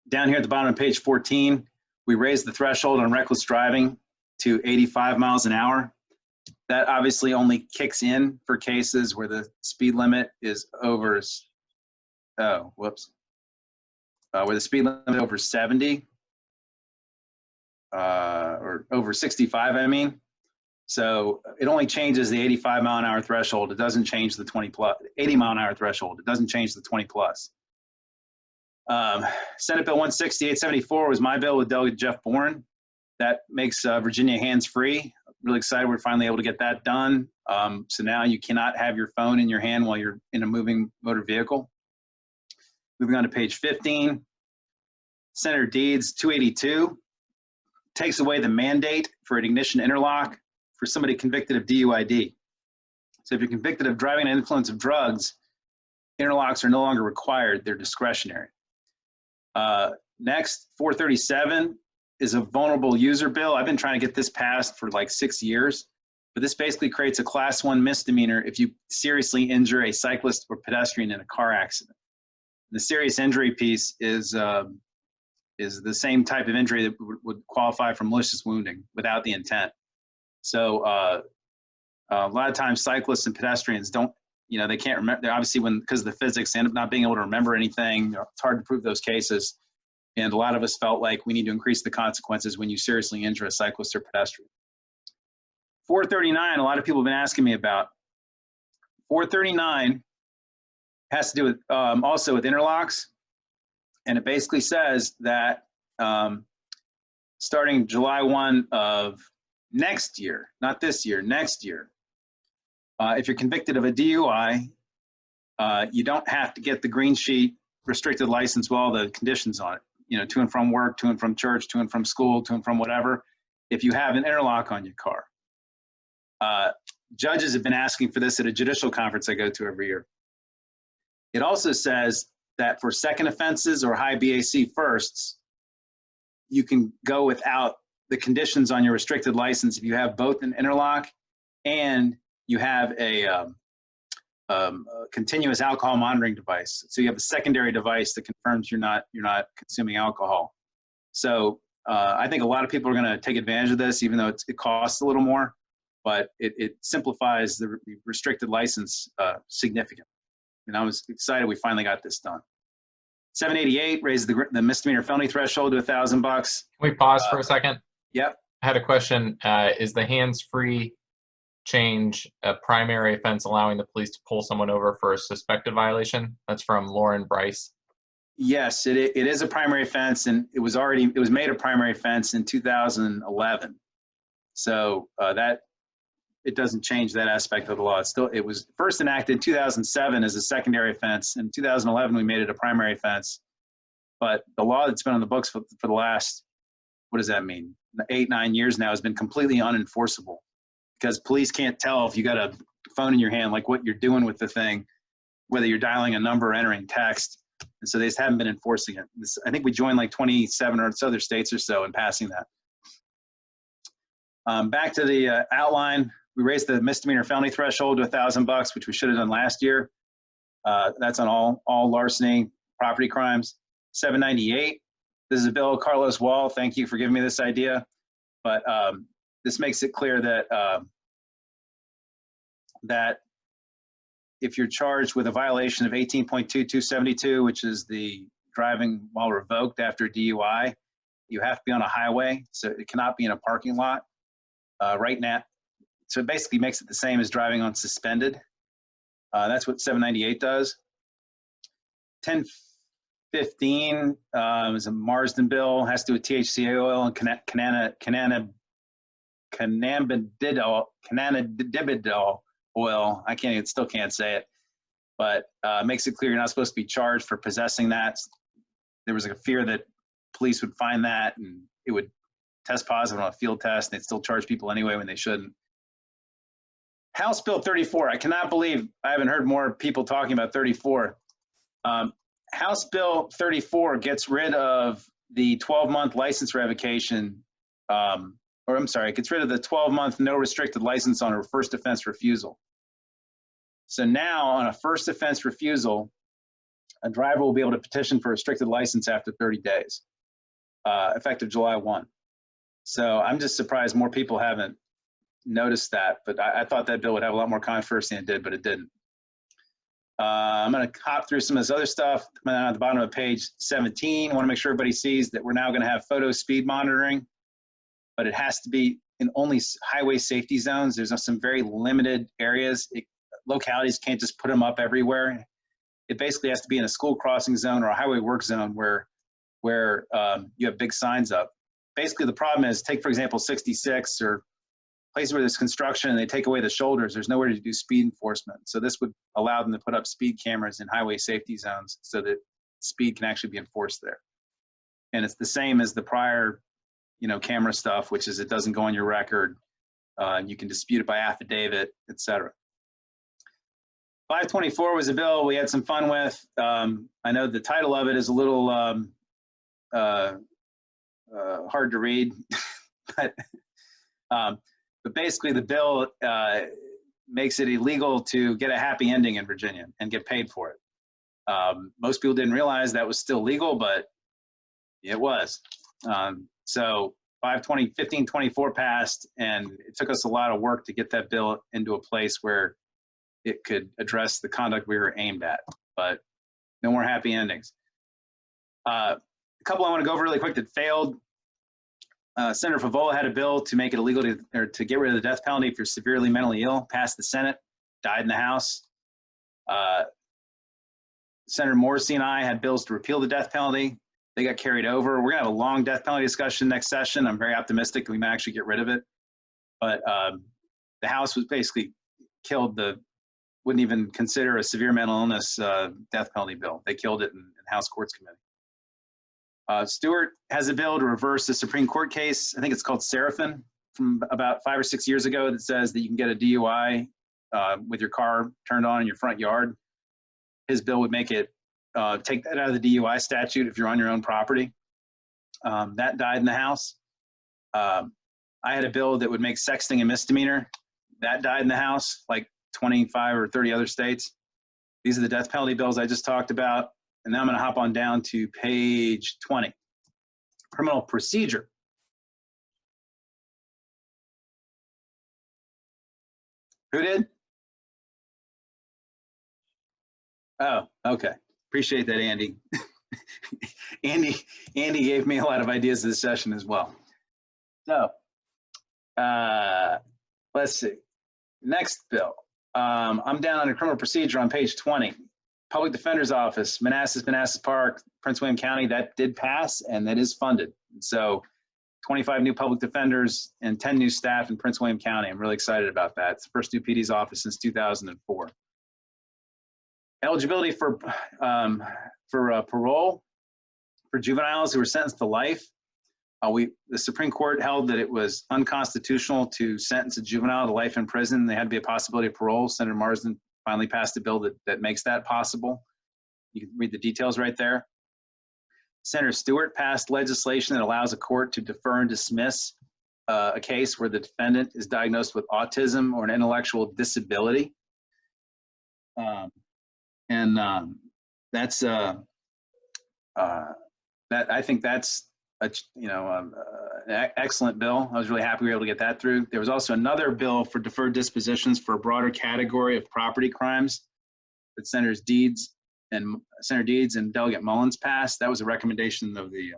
down here at the bottom of page 14, we raised the threshold on reckless driving to 85 miles an hour. That obviously only kicks in for cases where the speed limit is over, where the speed limit is over 70. Or over 65, I mean. So it only changes the 85 mile an hour threshold. It doesn't change the 80 mile an hour threshold. It doesn't change the 20 plus. Senate Bill 16874 was my bill with Delegate Jeff Bourne. That makes Virginia hands-free. Really excited we're finally able to get that done. So now you cannot have your phone in your hand while you're in a moving motor vehicle. Moving on to page 15. Senator Deeds 282. Takes away the mandate for an ignition interlock for somebody convicted of DUID. So if you're convicted of driving under the influence of drugs, interlocks are no longer required, they're discretionary. Next, 437 is a vulnerable user bill. I've been trying to get this passed for like 6 years, but this basically creates a class 1 misdemeanor if you seriously injure a cyclist or pedestrian in a car accident. The serious injury piece is the same type of injury that would qualify for malicious wounding without the intent. So a lot of times cyclists and pedestrians don't, they can't remember. They're obviously, because of the physics, they end up not being able to remember anything. It's hard to prove those cases. And a lot of us felt like we need to increase the consequences when you seriously injure a cyclist or pedestrian. 439, a lot of people have been asking me about. 439 has to do with also with interlocks. And it basically says that starting July 1 of next year, not this year, next year, if you're convicted of a DUI, you don't have to get the green sheet restricted license with all the conditions on it, to and from work, to and from church, to and from school, to and from whatever, if you have an interlock on your car. Judges have been asking for this at a judicial conference I go to every year. It also says that for second offenses or high BAC firsts, you can go without the conditions on your restricted license if you have both an interlock and you have a continuous alcohol monitoring device. So you have a secondary device that confirms you're not consuming alcohol. So I think a lot of people are going to take advantage of this, even though it costs a little more, but it simplifies the restricted license significantly. And I was excited we finally got this done. 788 raised the misdemeanor felony threshold to $1,000. Can we pause for a second? Yep. I had a question. Is the hands-free change a primary offense allowing the police to pull someone over for a suspected violation? That's from Lauren Bryce. Yes, it is a primary offense, and it was made a primary offense in 2011. So that it doesn't change that aspect of the law. It was first enacted in 2007 as a secondary offense. In 2011, we made it a primary offense. But the law that's been on the books for the last, what does that mean? 8-9 years now has been completely unenforceable because police can't tell if you got a phone in your hand, like what you're doing with the thing, whether you're dialing a number or entering text. And so they just haven't been enforcing it. I think we joined like 27 or other states or so in passing that. Back to the outline, we raised the misdemeanor felony threshold to $1,000, which we should have done last year. That's on all larceny, property crimes. 798, this is a bill, Carlos Wall, thank you for giving me this idea. But this makes it clear that if you're charged with a violation of 18.2272, which is the driving while revoked after DUI, you have to be on a highway, so it cannot be in a parking lot. Right now, so it basically makes it the same as driving on suspended. That's what 798 does. 1015 is a Marsden bill, has to do with THC oil and cannabidiol oil. Still can't say it, but makes it clear you're not supposed to be charged for possessing that. There was a fear that police would find that and it would test positive on a field test, and they'd still charge people anyway when they shouldn't. House Bill 34, I cannot believe I haven't heard more people talking about 34. House Bill 34 gets rid of the 12-month license revocation, it gets rid of the 12-month no restricted license on a first offense refusal. So now on a first offense refusal, a driver will be able to petition for a restricted license after 30 days, effective July 1. So I'm just surprised more people haven't noticed that, but I thought that bill would have a lot more controversy than it did, but it didn't. I'm going to hop through some of this other stuff. At the bottom of page 17, I want to make sure everybody sees that we're now going to have photo speed monitoring, but it has to be in only highway safety zones. There's some very limited areas. Localities can't just put them up everywhere. It basically has to be in a school crossing zone or a highway work zone where you have big signs up. Basically, the problem is, take, for example, 66 or places where there's construction and they take away the shoulders, there's nowhere to do speed enforcement. So this would allow them to put up speed cameras in highway safety zones so that speed can actually be enforced there. And it's the same as the prior, camera stuff, which is it doesn't go on your record. You can dispute it by affidavit, et cetera. 524 was a bill we had some fun with. I know the title of it is a little hard to read, but basically the bill makes it illegal to get a happy ending in Virginia and get paid for it. Most people didn't realize that was still legal, but it was. So 1524 passed, and it took us a lot of work to get that bill into a place where it could address the conduct we were aimed at, but no more happy endings. A couple I want to go over really quick that failed. Senator Favola had a bill to make it illegal to get rid of the death penalty if you're severely mentally ill, passed the Senate, died in the House. Senator Morrissey and I had bills to repeal the death penalty. They got carried over. We're gonna have a long death penalty discussion next session. I'm very optimistic we might actually get rid of it. But the House was basically killed wouldn't even consider a severe mental illness death penalty bill. They killed it in House Courts Committee. Stewart has a bill to reverse the Supreme Court case. I think it's called Serafin from about 5 or 6 years ago that says that you can get a DUI with your car turned on in your front yard. His bill would make it take that out of the DUI statute if you're on your own property. That died in the House. I had a bill that would make sexting a misdemeanor. That died in the House, like 25 or 30 other states. These are the death penalty bills I just talked about. And now I'm going to hop on down to page 20. Criminal procedure. Who did? Oh, okay. Appreciate that, Andy. Andy gave me a lot of ideas this session as well. So, let's see. Next bill. I'm down under criminal procedure on page 20. Public Defender's Office, Manassas Park, Prince William County, that did pass and that is funded. So 25 new public defenders and 10 new staff in Prince William County. I'm really excited about that. It's the first new PD's office since 2004. Eligibility for parole for juveniles who were sentenced to life. The Supreme Court held that it was unconstitutional to sentence a juvenile to life in prison. There had to be a possibility of parole. Senator Marsden finally passed a bill that makes that possible. You can read the details right there. Senator Stewart passed legislation that allows a court to defer and dismiss a case where the defendant is diagnosed with autism or an intellectual disability. That's I think that's an excellent bill. I was really happy we were able to get that through. There was also another bill for deferred dispositions for a broader category of property crimes that Senator Deeds and Delegate Mullins passed. That was a recommendation of the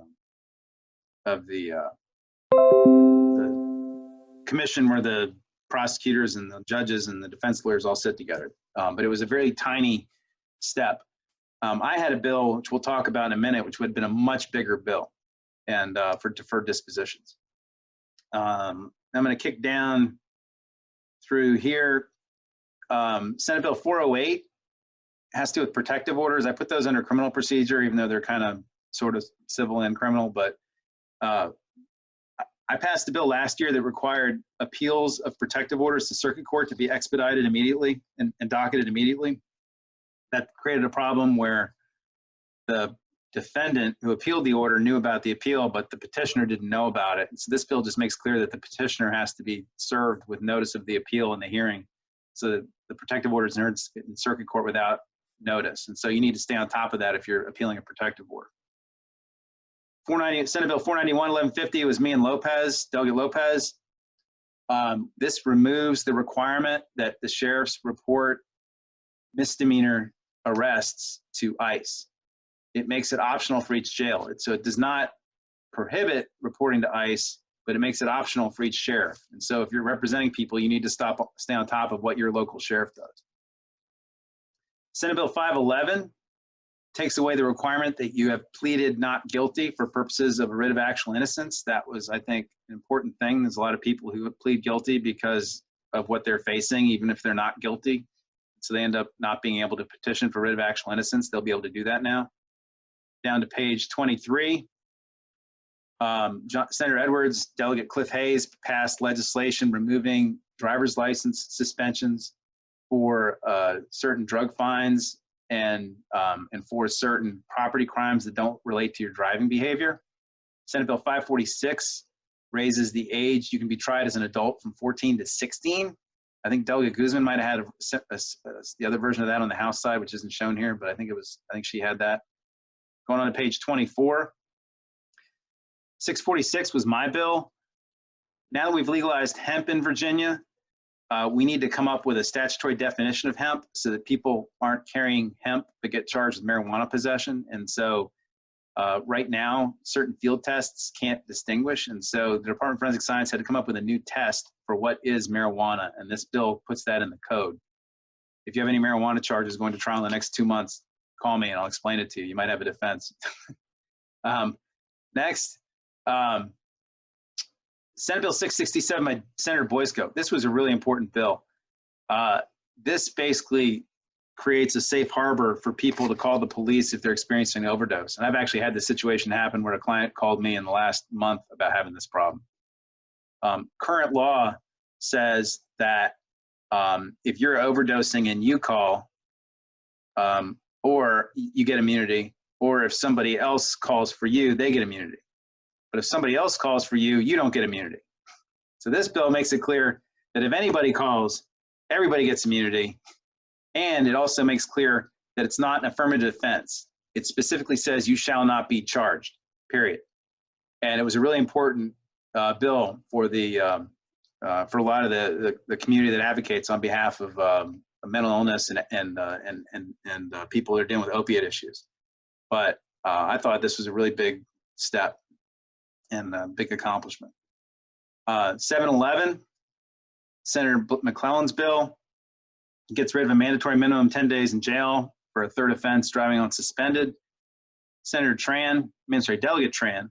commission where the prosecutors and the judges and the defense lawyers all sit together. But it was a very tiny step. I had a bill, which we'll talk about in a minute, which would have been a much bigger bill and for deferred dispositions. I'm going to kick down through here. Senate Bill 408 has to do with protective orders. I put those under criminal procedure, even though they're kind of sort of civil and criminal. But I passed a bill last year that required appeals of protective orders to circuit court to be expedited immediately and docketed immediately. That created a problem where the defendant who appealed the order knew about the appeal, but the petitioner didn't know about it. And so this bill just makes clear that the petitioner has to be served with notice of the appeal and the hearing, so that the protective order is entered in circuit court without notice. And so you need to stay on top of that if you're appealing a protective order. Senate Bill 491-1150 was me and Delegate Lopez. This removes the requirement that the sheriffs report misdemeanor arrests to ICE. It makes it optional for each jail. So it does not prohibit reporting to ICE, but it makes it optional for each sheriff. And so if you're representing people, you need to stay on top of what your local sheriff does. Senate Bill 511 takes away the requirement that you have pleaded not guilty for purposes of a writ of actual innocence. That was, I think, an important thing. There's a lot of people who plead guilty because of what they're facing, even if they're not guilty. So they end up not being able to petition for writ of actual innocence. They'll be able to do that now. Down to page 23. Senator Edwards, Delegate Cliff Hayes passed legislation removing driver's license suspensions for certain drug fines and for certain property crimes that don't relate to your driving behavior. Senate Bill 546 raises the age you can be tried as an adult from 14 to 16. I think Delegate Guzman might have had the other version of that on the House side, which isn't shown here, but I think she had that. Going on to page 24. 646 was my bill. Now that we've legalized hemp in Virginia, we need to come up with a statutory definition of hemp so that people aren't carrying hemp but get charged with marijuana possession. And so right now, certain field tests can't distinguish. And so the Department of Forensic Science had to come up with a new test for what is marijuana. And this bill puts that in the code. If you have any marijuana charges going to trial in the next 2 months, call me and I'll explain it to you. You might have a defense. Next, Senate Bill 667 by Senator Boysko. This was a really important bill. This basically creates a safe harbor for people to call the police if they're experiencing an overdose. And I've actually had this situation happen where a client called me in the last month about having this problem. Current law says that if you're overdosing and you call, or you get immunity, or if somebody else calls for you, they get immunity. But if somebody else calls for you, you don't get immunity. So this bill makes it clear that if anybody calls, everybody gets immunity. And it also makes clear that it's not an affirmative defense. It specifically says you shall not be charged, period. And it was a really important bill for a lot of the community that advocates on behalf of mental illness and people that are dealing with opiate issues. But I thought this was a really big step and a big accomplishment. 711, Senator McClellan's bill gets rid of a mandatory minimum 10 days in jail for a third offense, driving on suspended. Senator Delegate Tran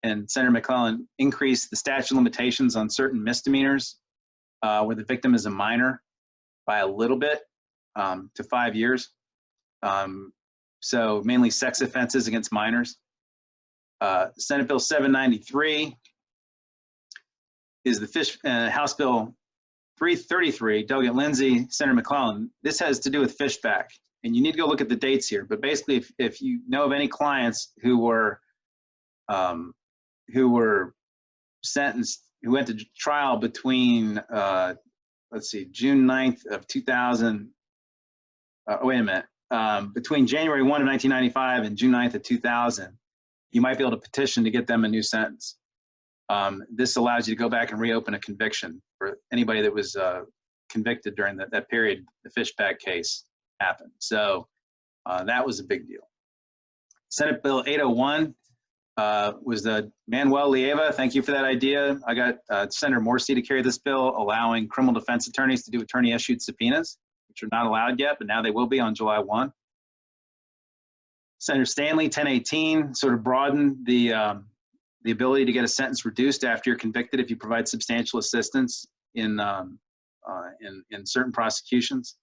and Senator McClellan increased the statute of limitations on certain misdemeanors where the victim is a minor by a little bit to 5 years. So mainly sex offenses against minors. Senate Bill 793 is the House Bill 333, Delegate Lindsay, Senator McClellan. This has to do with fishback, and you need to go look at the dates here. But basically, if you know of any clients who were sentenced, who went to trial between, let's see, June 9th of 2000, wait a minute, between January 1 of 1995 and June 9th of 2000, you might be able to petition to get them a new sentence. This allows you to go back and reopen a conviction for anybody that was convicted during that period the fishback case happened. So that was a big deal. Senate Bill 801 was the Manuel Lieva. Thank you for that idea. I got Senator Morsi to carry this bill, allowing criminal defense attorneys to do attorney-issued subpoenas, which are not allowed yet, but now they will be on July 1. Senator Stanley, 1018, sort of broadened the ability to get a sentence reduced after you're convicted if you provide substantial assistance in certain prosecutions,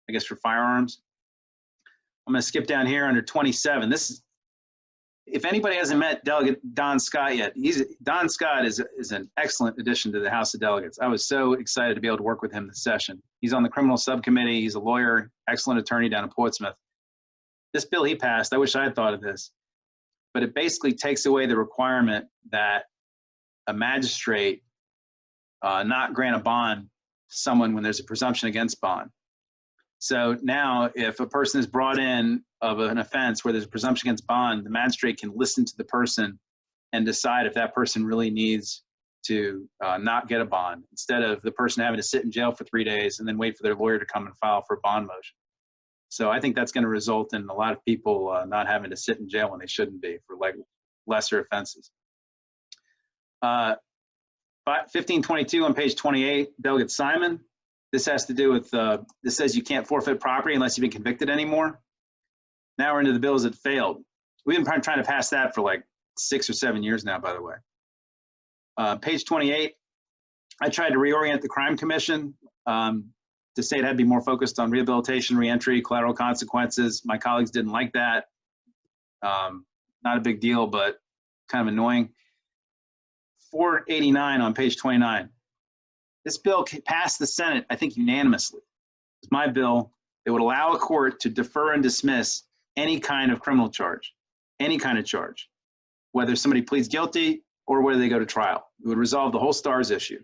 I guess for firearms. I'm going to skip down here under 27. This is, if anybody hasn't met Delegate Don Scott yet, Don Scott is an excellent addition to the House of Delegates. I was so excited to be able to work with him this session. He's on the criminal subcommittee. He's a lawyer, excellent attorney down in Portsmouth. This bill he passed, I wish I had thought of this, but it basically takes away the requirement that a magistrate not grant a bond to someone when there's a presumption against bond. So now if a person is brought in of an offense where there's a presumption against bond, the magistrate can listen to the person and decide if that person really needs to not get a bond, instead of the person having to sit in jail for 3 days and then wait for their lawyer to come and file for a bond motion. So I think that's going to result in a lot of people not having to sit in jail when they shouldn't be for like lesser offenses. 1522 on page 28, Delegate Simon. This has to do with, this says you can't forfeit property unless you've been convicted anymore. Now we're into the bills that failed. We've been trying to pass that for like 6 or 7 years now, by the way. Page 28, I tried to reorient the Crime Commission to say it had to be more focused on rehabilitation, reentry, collateral consequences. My colleagues didn't like that. Not a big deal, but kind of annoying. 489 on page 29. This bill passed the Senate, I think, unanimously. It's my bill. It would allow a court to defer and dismiss any kind of criminal charge, any kind of charge, whether somebody pleads guilty or whether they go to trial. It would resolve the whole STARS issue.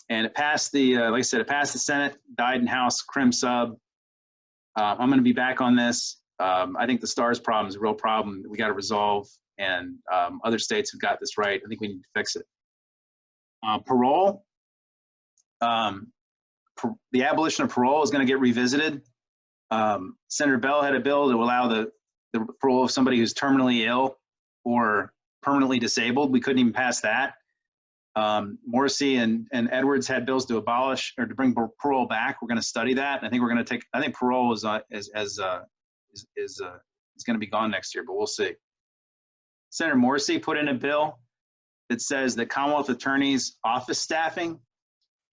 And it passed the, like I said, it passed the Senate, died in House, Crim Sub. I'm going to be back on this. I think the STARS problem is a real problem that we got to resolve, and other states have got this right. I think we need to fix it. Parole. The abolition of parole is going to get revisited. Senator Bell had a bill to allow the parole of somebody who's terminally ill or permanently disabled. We couldn't even pass that. Morsi and Edwards had bills to abolish or to bring parole back. We're going to study that. I think we're going to take. I think parole is going to be gone next year, but we'll see. Senator Morsi put in a bill that says that Commonwealth attorneys' office staffing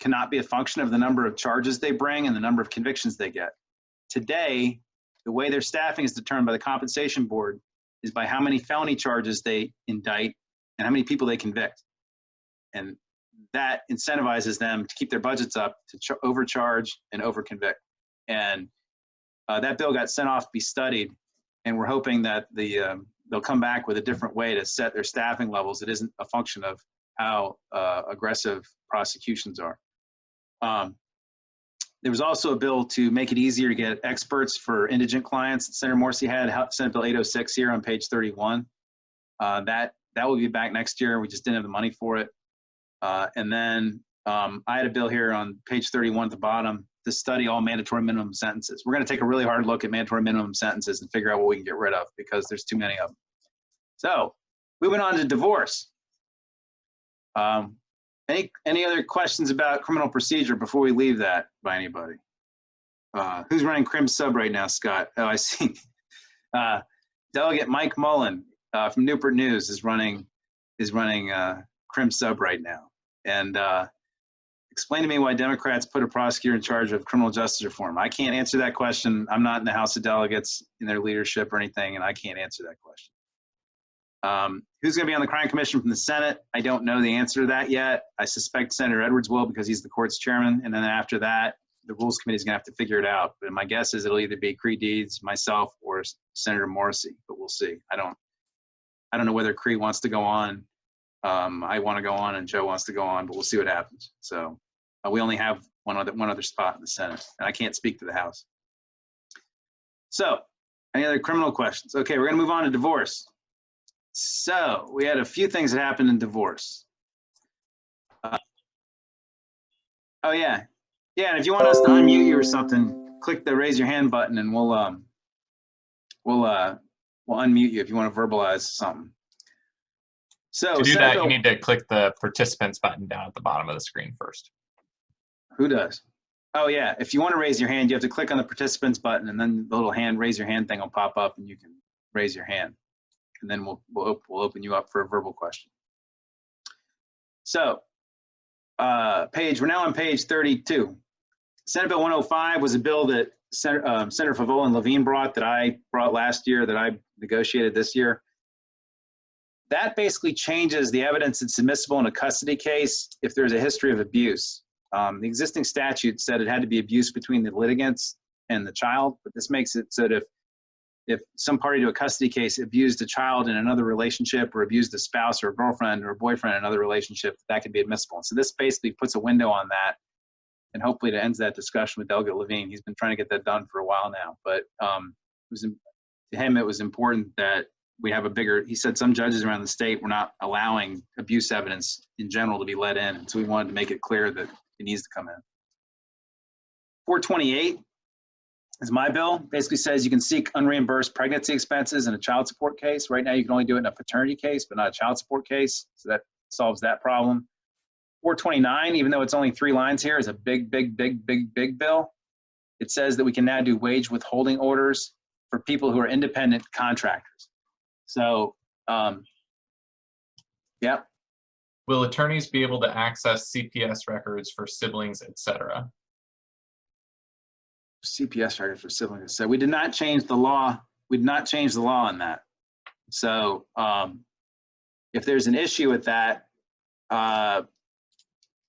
cannot be a function of the number of charges they bring and the number of convictions they get. Today, the way their staffing is determined by the Compensation Board is by how many felony charges they indict and how many people they convict. And that incentivizes them to keep their budgets up, to overcharge and overconvict. And that bill got sent off to be studied, and we're hoping that they'll come back with a different way to set their staffing levels. It isn't a function of how aggressive prosecutions are. There was also a bill to make it easier to get experts for indigent clients that Senator Morsi had, Senate Bill 806 here on page 31. That will be back next year. We just didn't have the money for it. And then I had a bill here on page 31 at the bottom to study all mandatory minimum sentences. We're going to take a really hard look at mandatory minimum sentences and figure out what we can get rid of because there's too many of them. So moving on to divorce. Any other questions about criminal procedure before we leave that by anybody? Who's running Crim Sub right now, Scott? Oh, I see. Delegate Mike Mullen from Newport News is running Crim Sub right now. And explain to me why Democrats put a prosecutor in charge of criminal justice reform. I can't answer that question. I'm not in the House of Delegates in their leadership or anything, and I can't answer that question. Who's going to be on the Crime Commission from the Senate? I don't know the answer to that yet. I suspect Senator Edwards will because he's the court's chairman. And then after that, the Rules Committee is going to have to figure it out. But my guess is it'll either be Cree Deeds, myself, or Senator Morrissey. But we'll see. I don't know whether Cree wants to go on. I want to go on, and Joe wants to go on. But we'll see what happens. So we only have one other spot in the Senate, and I can't speak to the House. So, any other criminal questions? Okay, we're going to move on to divorce. So we had a few things that happened in divorce. Oh yeah, and if you want us to unmute you or something, click the raise your hand button, and we'll unmute you if you want to verbalize something. So to do that, you need to click the participants button down at the bottom of the screen first. Who does? Oh yeah, if you want to raise your hand, you have to click on the participants button, and then the little raise your hand thing will pop up, and you can raise your hand. And then we'll open you up for a verbal question. So, we're now on page 32. Senate Bill 105 was a bill that Senator Favola and Levine brought that I brought last year, that I negotiated this year. That basically changes the evidence that's admissible in a custody case if there's a history of abuse. The existing statute said it had to be abuse between the litigants and the child, but this makes it so that if some party to a custody case abused a child in another relationship or abused a spouse or a girlfriend or a boyfriend in another relationship, that could be admissible. And so this basically puts a window on that, and hopefully it ends that discussion with Delegate Levine. He's been trying to get that done for a while now, but to him it was important that we have he said some judges around the state were not allowing abuse evidence in general to be let in, and so we wanted to make it clear that it needs to come in. 428 is my bill. Basically says you can seek unreimbursed pregnancy expenses in a child support case. Right now you can only do it in a paternity case, but not a child support case. So that solves that problem. 429, even though it's only 3 lines here, is a big bill. It says that we can now do wage withholding orders for people who are independent contractors. So, yep. Will attorneys be able to access CPS records for siblings, etc.? CPS records for siblings. So we did not change the law. We did not change the law on that. So if there's an issue with that,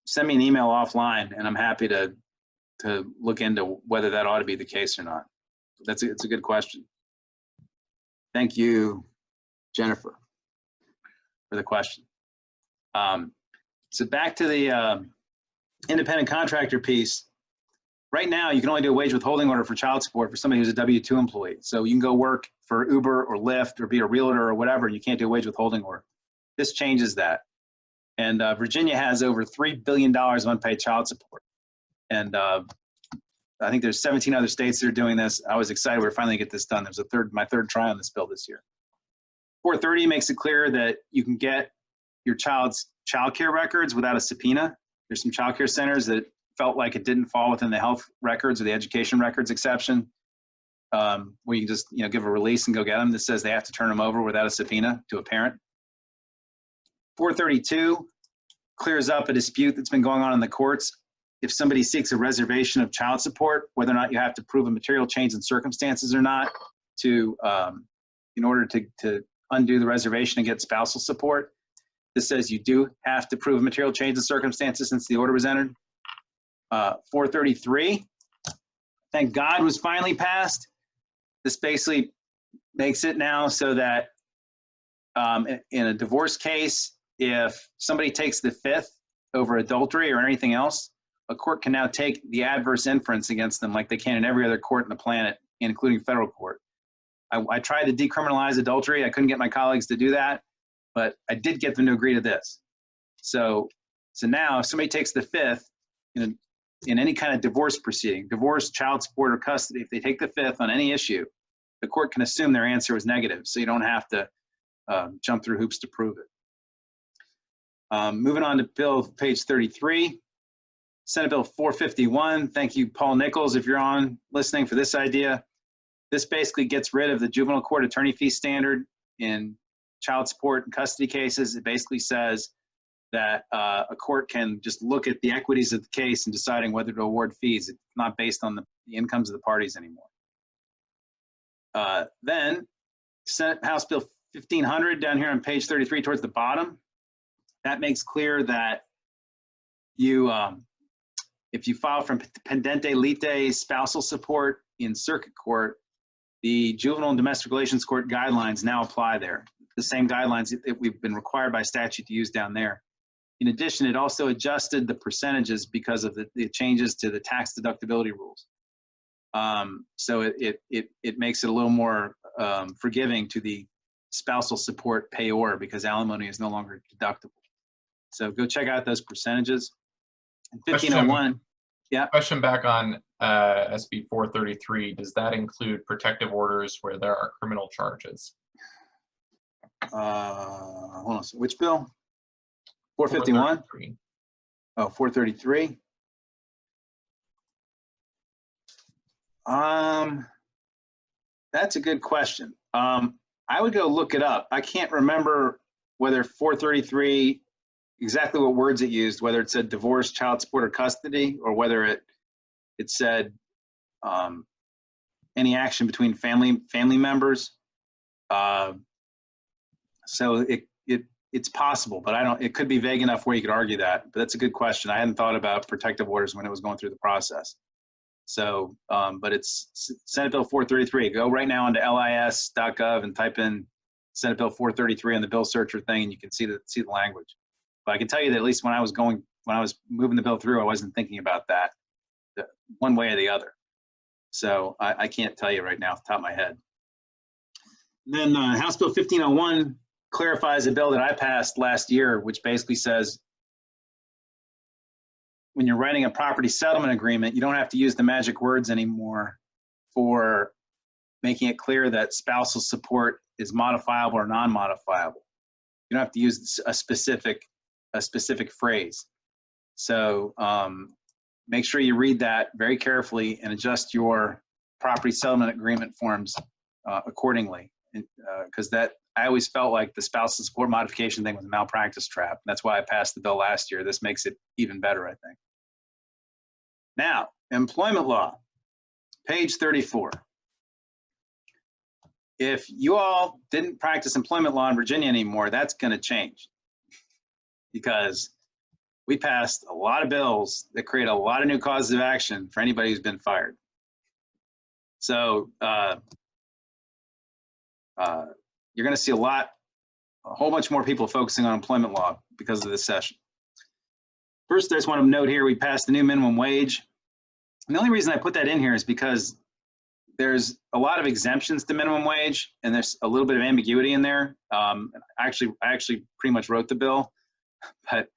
send me an email offline, and I'm happy to look into whether that ought to be the case or not. It's a good question. Thank you, Jennifer, for the question. So back to the independent contractor piece. Right now, you can only do a wage withholding order for child support for somebody who's a W-2 employee. So you can go work for Uber or Lyft or be a realtor or whatever, and you can't do a wage withholding order. This changes that. And Virginia has over $3 billion of unpaid child support. And I think there's 17 other states that are doing this. I was excited we were finally get this done. There's my third try on this bill this year. 430 makes it clear that you can get your child's child care records without a subpoena. There's some child care centers that felt like it didn't fall within the health records or the education records exception, where you can just give a release and go get them that says they have to turn them over without a subpoena to a parent. 432 clears up a dispute that's been going on in the courts. If somebody seeks a reservation of child support, whether or not you have to prove a material change in circumstances or not to in order to undo the reservation and get spousal support. This says you do have to prove a material change in circumstances since the order was entered. 433, thank God, was finally passed. This basically makes it now so that in a divorce case, if somebody takes the fifth over adultery or anything else, a court can now take the adverse inference against them like they can in every other court on the planet, including federal court. I tried to decriminalize adultery. I couldn't get my colleagues to do that, but I did get them to agree to this. So now if somebody takes the fifth in in any kind of divorce proceeding, divorce, child support, or custody, if they take the fifth on any issue, the court can assume their answer was negative, so you don't have to jump through hoops to prove it. Moving on to bill page 33, Senate Bill 451. Thank you, Paul Nichols, if you're on listening for this idea. This basically gets rid of the juvenile court attorney fee standard in child support and custody cases. It basically says that a court can just look at the equities of the case and deciding whether to award fees. It's not based on the incomes of the parties anymore. Then Senate House Bill 1500 down here on page 33 towards the bottom. That makes clear that you, if you file from pendente lite spousal support in circuit court, the Juvenile and Domestic Relations Court guidelines now apply there. The same guidelines that we've been required by statute to use down there. In addition, it also adjusted the percentages because of the changes to the tax deductibility rules. So it makes it a little more forgiving to the spousal support payor because alimony is no longer deductible. So go check out those percentages. And 1501, yeah. Question back on SB 433. Does that include protective orders where there are criminal charges? Hold on. Which bill? 451? 433. Oh, 433. That's a good question. I would go look it up. I can't remember whether 433, exactly what words it used, whether it said divorce, child support, or custody, or whether it said any action between family members. So it's possible, but it could be vague enough where you could argue that, but that's a good question. I hadn't thought about protective orders when it was going through the process. So, but it's Senate Bill 433. Go right now onto lis.gov and type in Senate Bill 433 on the bill searcher thing, and you can see the language. But I can tell you that at least when I was moving the bill through, I wasn't thinking about that one way or the other. So I can't tell you right now off the top of my head. Then House Bill 1501 clarifies a bill that I passed last year, which basically says when you're writing a property settlement agreement, you don't have to use the magic words anymore for making it clear that spousal support is modifiable or non-modifiable. You don't have to use a specific phrase. So make sure you read that very carefully and adjust your property settlement agreement forms accordingly. Because I always felt like the spousal support modification thing was a malpractice trap. That's why I passed the bill last year. This makes it even better, I think. Now, employment law, page 34. If you all didn't practice employment law in Virginia anymore, that's going to change because we passed a lot of bills that create a lot of new causes of action for anybody who's been fired. So you're going to see a whole bunch more people focusing on employment law because of this session. First, I just want to note here, we passed the new minimum wage. And the only reason I put that in here is because there's a lot of exemptions to minimum wage, and there's a little bit of ambiguity in there. I actually pretty much wrote the bill, but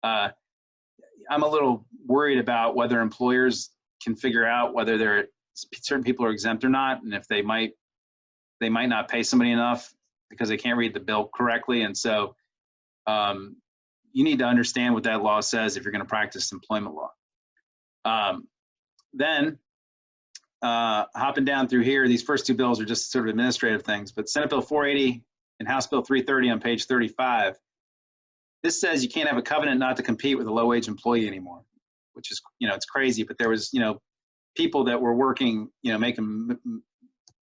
I'm a little worried about whether employers can figure out whether certain people are exempt or not, and if they might not pay somebody enough because they can't read the bill correctly. And so you need to understand what that law says if you're going to practice employment law. Then hopping down through here, these first two bills are just sort of administrative things, but Senate Bill 480 and House Bill 330 on page 35, this says you can't have a covenant not to compete with a low-wage employee anymore, which is, it's crazy, but there was, people that were working, making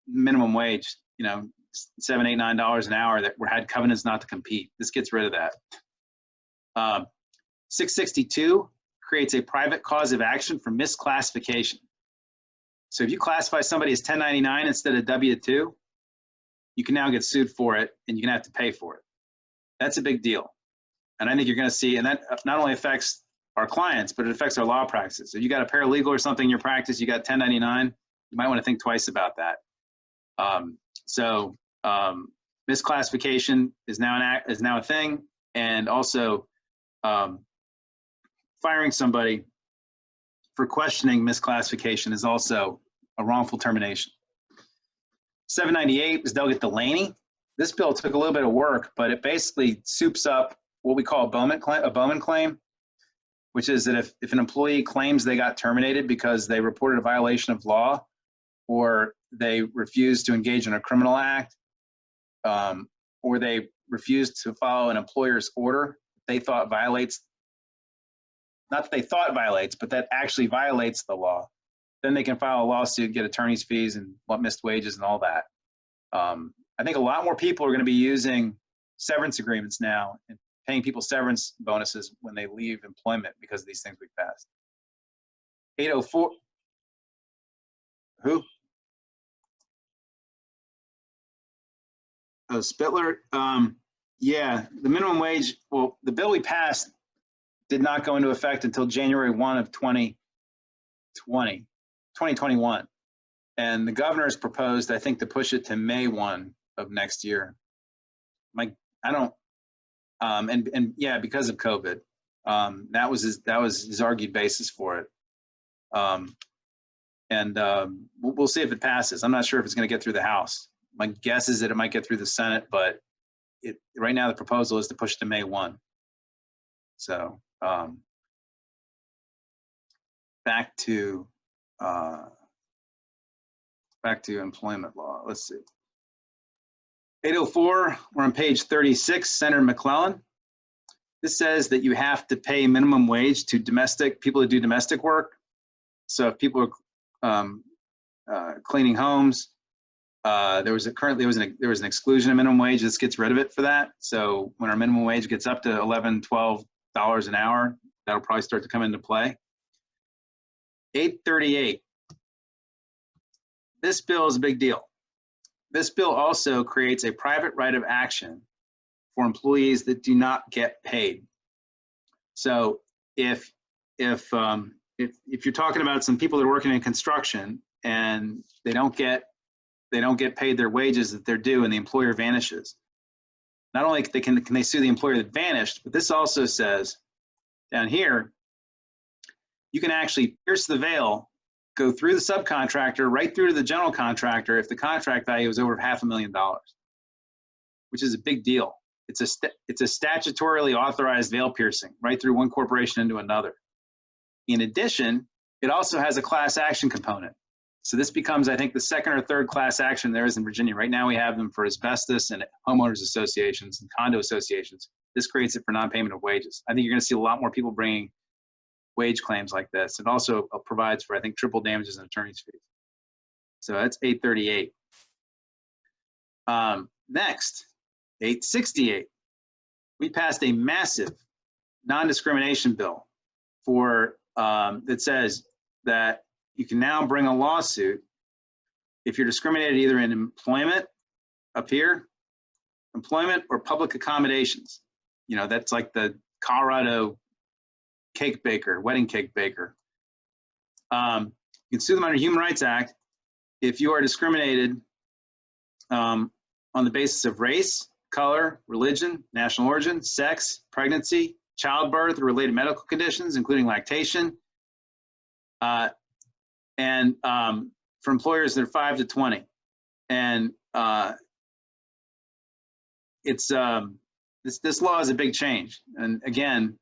minimum wage, $7, $8, $9 an hour that had covenants not to compete. This gets rid of that. 662 creates a private cause of action for misclassification. So if you classify somebody as 1099 instead of W-2, you can now get sued for it and you're gonna have to pay for it. That's a big deal. And I think you're gonna see, and that not only affects our clients, but it affects our law practices. If you got a paralegal or something in your practice, you got 1099, you might wanna think twice about that. Misclassification is now a thing, and also firing somebody for questioning misclassification is also a wrongful termination. 798 is Delegate Delaney. This bill took a little bit of work, but it basically soups up what we call a Bowman claim, which is that if an employee claims they got terminated because they reported a violation of law or they refused to engage in a criminal act, or they refused to follow an employer's order they thought violates, not that they thought violates, but that actually violates the law, then they can file a lawsuit, get attorney's fees and missed wages and all that. I think a lot more people are going to be using severance agreements now and paying people severance bonuses when they leave employment because of these things we passed. 804. Who? Oh, Spitler. Yeah, the minimum wage, well, the bill we passed did not go into effect until January 1 of 2021. And the governor's proposed, I think, to push it to May 1 of next year. And yeah, because of COVID, that was his argued basis for it. We'll see if it passes. I'm not sure if it's going to get through the House. My guess is that it might get through the Senate, but right now the proposal is to push to May 1. So back to employment law. Let's see. 804, we're on page 36, Senator McClellan. This says that you have to pay minimum wage to people that do domestic work. So if people are cleaning homes, there was an exclusion of minimum wage. This gets rid of it for that. So when our minimum wage gets up to $11, $12 an hour, that'll probably start to come into play. 838. This bill is a big deal. This bill also creates a private right of action for employees that do not get paid. So if you're talking about some people that are working in construction and they don't get paid their wages that they're due and the employer vanishes, not only can they sue the employer that vanished, but this also says down here, you can actually pierce the veil, go through the subcontractor, right through to the general contractor if the contract value is over $500,000, which is a big deal. It's a statutorily authorized veil piercing right through one corporation into another. In addition, it also has a class action component. So this becomes, I think, the second or third class action there is in Virginia. Right now we have them for asbestos and homeowners associations and condo associations. This creates it for non-payment of wages. I think you're going to see a lot more people bringing wage claims like this. It also provides for, I think, triple damages and attorney's fees. So that's 838. Next, 868. We passed a massive non-discrimination bill that says that you can now bring a lawsuit if you're discriminated either in employment, up here, employment or public accommodations. You know, that's like the Colorado cake baker, wedding cake baker. You can sue them under Human Rights Act if you are discriminated on the basis of race, color, religion, national origin, sex, pregnancy, childbirth, or related medical conditions, including lactation, and for employers that are 5 to 20. And this law is a big change. And again,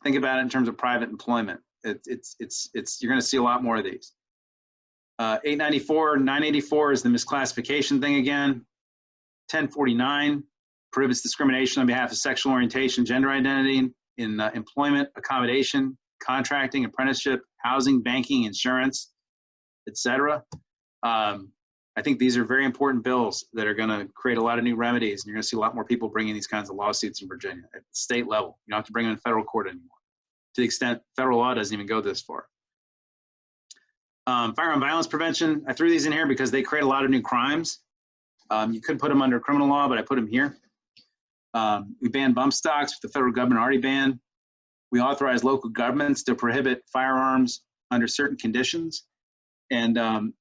think about it in terms of private employment. You're going to see a lot more of these. 894, 984 is the misclassification thing again. 1049 prohibits discrimination on behalf of sexual orientation, gender identity in employment, accommodation, contracting, apprenticeship, housing, banking, insurance, etc. I think these are very important bills that are going to create a lot of new remedies, and you're going to see a lot more people bringing these kinds of lawsuits in Virginia at the state level. You don't have to bring them in federal court anymore, to the extent federal law doesn't even go this far. Firearm violence prevention, I threw these in here because they create a lot of new crimes. You could put them under criminal law, but I put them here. We banned bump stocks, which the federal government already banned. We authorized local governments to prohibit firearms under certain conditions. And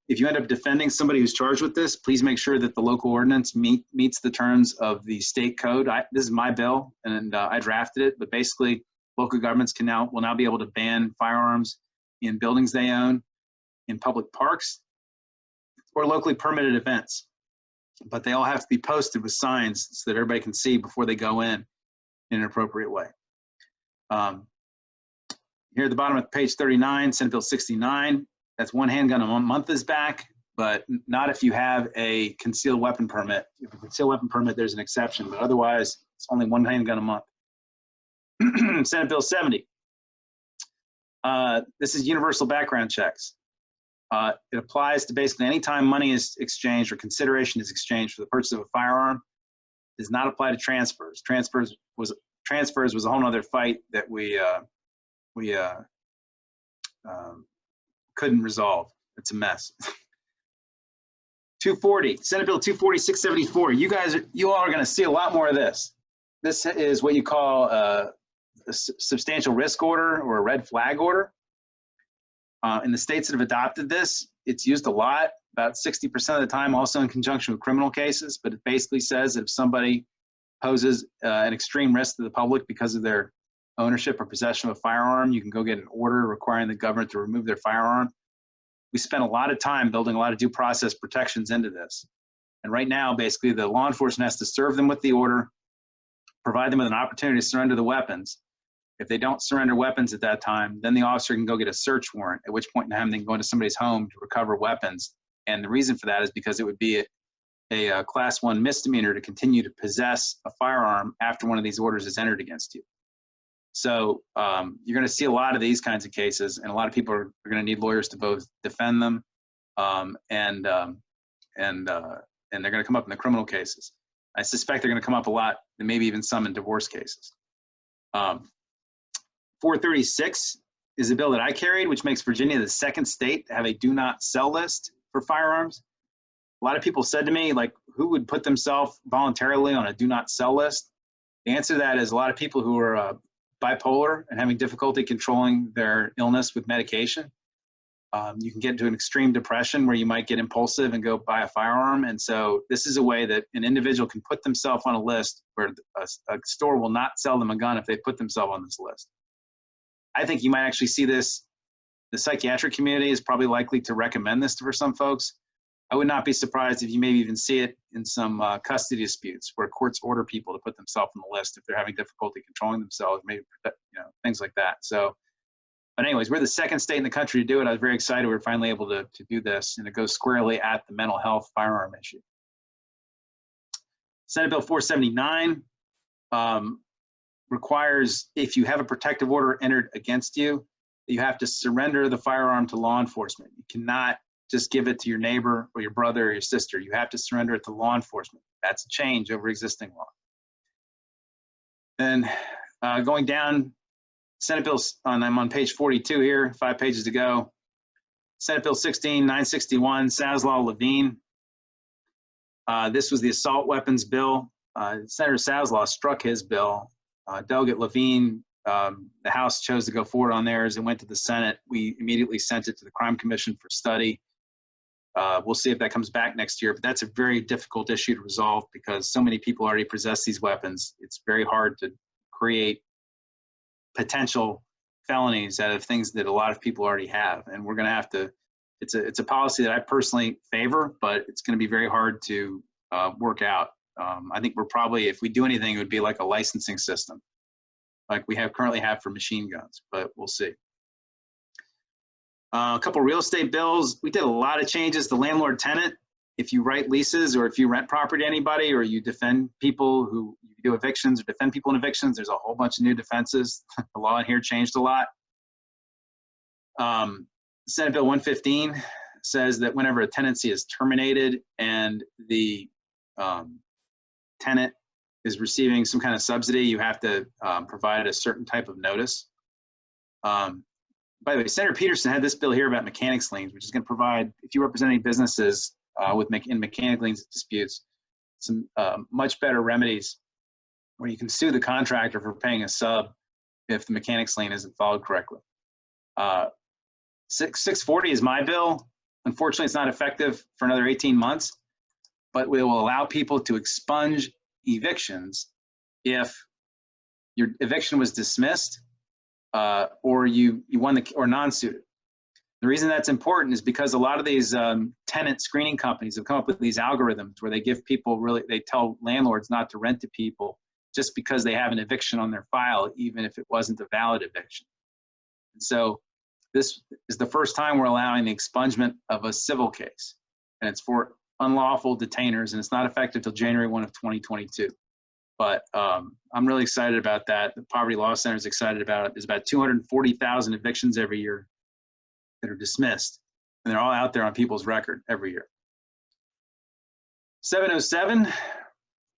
if you end up defending somebody who's charged with this, please make sure that the local ordinance meets the terms of the state code. This is my bill, and I drafted it, but basically local governments will now be able to ban firearms in buildings they own, in public parks, or locally permitted events. But they all have to be posted with signs so that everybody can see before they go in an appropriate way. Here at the bottom of page 39, Senate Bill 69, that's one handgun a month is back, but not if you have a concealed weapon permit. If you have a concealed weapon permit, there's an exception, but otherwise, it's only one handgun a month. Senate Bill 70. This is universal background checks. It applies to basically any time money is exchanged or consideration is exchanged for the purchase of a firearm. It does not apply to transfers. Transfers was a whole other fight that we couldn't resolve. It's a mess. 240, Senate Bill 240-674. You all are going to see a lot more of this. This is what you call a substantial risk order or a red flag order. In the states that have adopted this, it's used a lot, about 60% of the time, also in conjunction with criminal cases. But it basically says that if somebody poses an extreme risk to the public because of their ownership or possession of a firearm, you can go get an order requiring the government to remove their firearm. We spent a lot of time building a lot of due process protections into this. And right now, basically, the law enforcement has to serve them with the order, provide them with an opportunity to surrender the weapons. If they don't surrender weapons at that time, then the officer can go get a search warrant, at which point in time they can go into somebody's home to recover weapons. And the reason for that is because it would be a class 1 misdemeanor to continue to possess a firearm after one of these orders is entered against you. So you're going to see a lot of these kinds of cases, and a lot of people are going to need lawyers to both defend them and they're going to come up in the criminal cases. I suspect they're going to come up a lot, and maybe even some in divorce cases. 436 is a bill that I carried, which makes Virginia the second state to have a do not sell list for firearms. A lot of people said to me, like, who would put themselves voluntarily on a do not sell list? The answer to that is a lot of people who are bipolar and having difficulty controlling their illness with medication. You can get into an extreme depression where you might get impulsive and go buy a firearm. And so this is a way that an individual can put themselves on a list where a store will not sell them a gun if they put themselves on this list. I think you might actually see this. The psychiatric community is probably likely to recommend this for some folks. I would not be surprised if you maybe even see it in some custody disputes where courts order people to put themselves on the list if they're having difficulty controlling themselves, maybe, things like that. So, but anyways, we're the second state in the country to do it. I was very excited we were finally able to do this, and it goes squarely at the mental health firearm issue. Senate Bill 479 requires, if you have a protective order entered against you, you have to surrender the firearm to law enforcement. You cannot just give it to your neighbor or your brother or your sister. You have to surrender it to law enforcement. That's a change over existing law. Then going down, Senate Bill, I'm on page 42 here, 5 pages to go. Senate Bill 16-961, Saslaw Levine. This was the assault weapons bill. Senator Saslaw struck his bill. Delegate Levine, the House chose to go forward on theirs and went to the Senate. We immediately sent it to the Crime Commission for study. We'll see if that comes back next year, but that's a very difficult issue to resolve because so many people already possess these weapons. It's very hard to create potential felonies out of things that a lot of people already have. And we're going to have to, it's a policy that I personally favor, but it's going to be very hard to work out. I think we're probably, if we do anything, it would be like a licensing system, like we currently have for machine guns, but we'll see. A couple real estate bills. We did a lot of changes to landlord tenant. If you write leases or if you rent property to anybody or you defend people who you do evictions or defend people in evictions, there's a whole bunch of new defenses. The law in here changed a lot. Senate Bill 115 says that whenever a tenancy is terminated and the tenant is receiving some kind of subsidy, you have to provide a certain type of notice. By the way, Senator Peterson had this bill here about mechanics liens, which is going to provide, if you represent any businesses in mechanic liens disputes, some much better remedies where you can sue the contractor for paying a sub if the mechanics lien isn't followed correctly. 640 is my bill. Unfortunately, it's not effective for another 18 months, but we will allow people to expunge evictions if your eviction was dismissed or you won or non-suited. The reason that's important is because a lot of these tenant screening companies have come up with these algorithms where they give people they tell landlords not to rent to people just because they have an eviction on their file, even if it wasn't a valid eviction. And so this is the first time we're allowing the expungement of a civil case, and it's for unlawful detainers, and it's not effective till January 1 of 2022. But I'm really excited about that. The Poverty Law Center is excited about it. There's about 240,000 evictions every year that are dismissed, and they're all out there on people's record every year. 707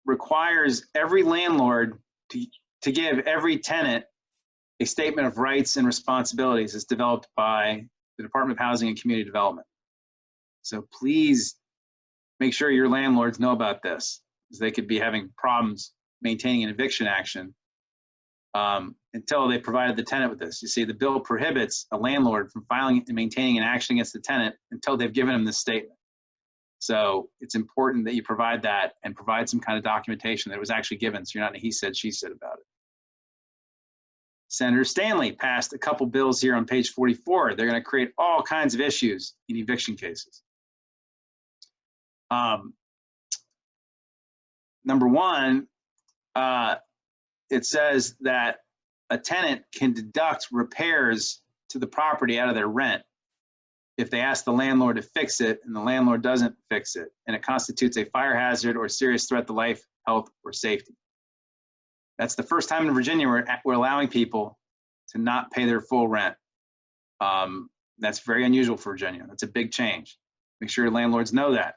requires every landlord to give every tenant a statement of rights and responsibilities as developed by the Department of Housing and Community Development. So please make sure your landlords know about this, because they could be having problems maintaining an eviction action until they provided the tenant with this. You see, the bill prohibits a landlord from filing and maintaining an action against the tenant until they've given him this statement. So it's important that you provide that and provide some kind of documentation that it was actually given, so you're not in a he said, she said about it. Senator Stanley passed a couple bills here on page 44. They're going to create all kinds of issues in eviction cases. Number one, it says that a tenant can deduct repairs to the property out of their rent if they ask the landlord to fix it and the landlord doesn't fix it, and it constitutes a fire hazard or serious threat to life, health, or safety. That's the first time in Virginia we're allowing people to not pay their full rent. That's very unusual for Virginia. That's a big change. Make sure your landlords know that.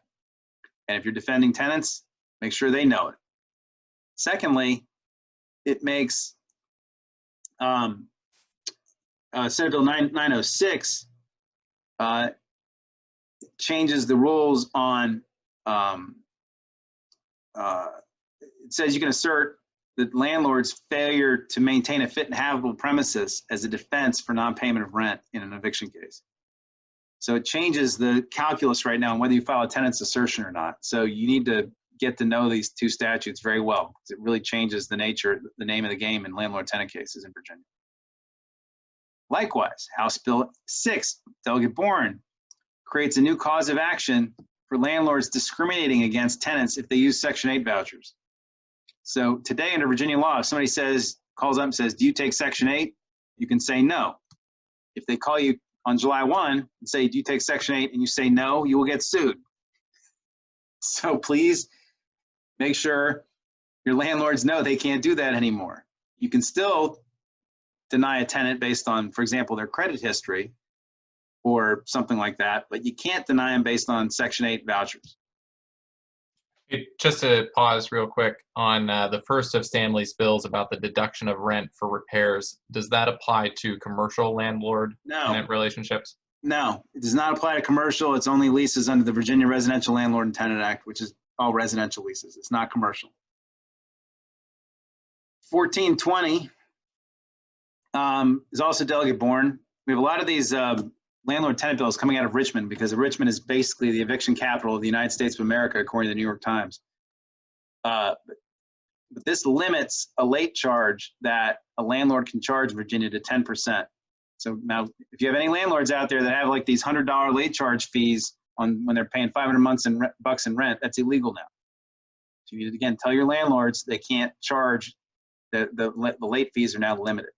And if you're defending tenants, make sure they know it. Secondly, it makes Senate Bill 906 changes the rules on, it says you can assert the landlord's failure to maintain a fit and habitable premises as a defense for non-payment of rent in an eviction case. So it changes the calculus right now on whether you file a tenant's assertion or not. So you need to get to know these two statutes very well, because it really changes the nature, the name of the game in landlord-tenant cases in Virginia. Likewise, House Bill 6, Delegate Bourne, creates a new cause of action for landlords discriminating against tenants if they use Section 8 vouchers. So today under Virginia law, if somebody calls up and says, do you take Section 8? You can say no. If they call you on July 1 and say, do you take Section 8? And you say no, you will get sued. So please make sure your landlords know they can't do that anymore. You can still deny a tenant based on, for example, their credit history or something like that, but you can't deny them based on Section 8 vouchers. Just to pause real quick on the first of Stanley's bills about the deduction of rent for repairs, does that apply to commercial landlord-tenant relationships? No, it does not apply to commercial. It's only leases under the Virginia Residential Landlord and Tenant Act, which is all residential leases. It's not commercial. 1420 is also Delegate Bourne. We have a lot of these landlord-tenant bills coming out of Richmond, because Richmond is basically the eviction capital of the United States of America, according to the New York Times. But this limits a late charge that a landlord can charge Virginia to 10%. So now, if you have any landlords out there that have like these $100 late charge fees on when they're paying $500 bucks in rent, that's illegal now. So you need to, again, tell your landlords they can't charge, the late fees are now limited.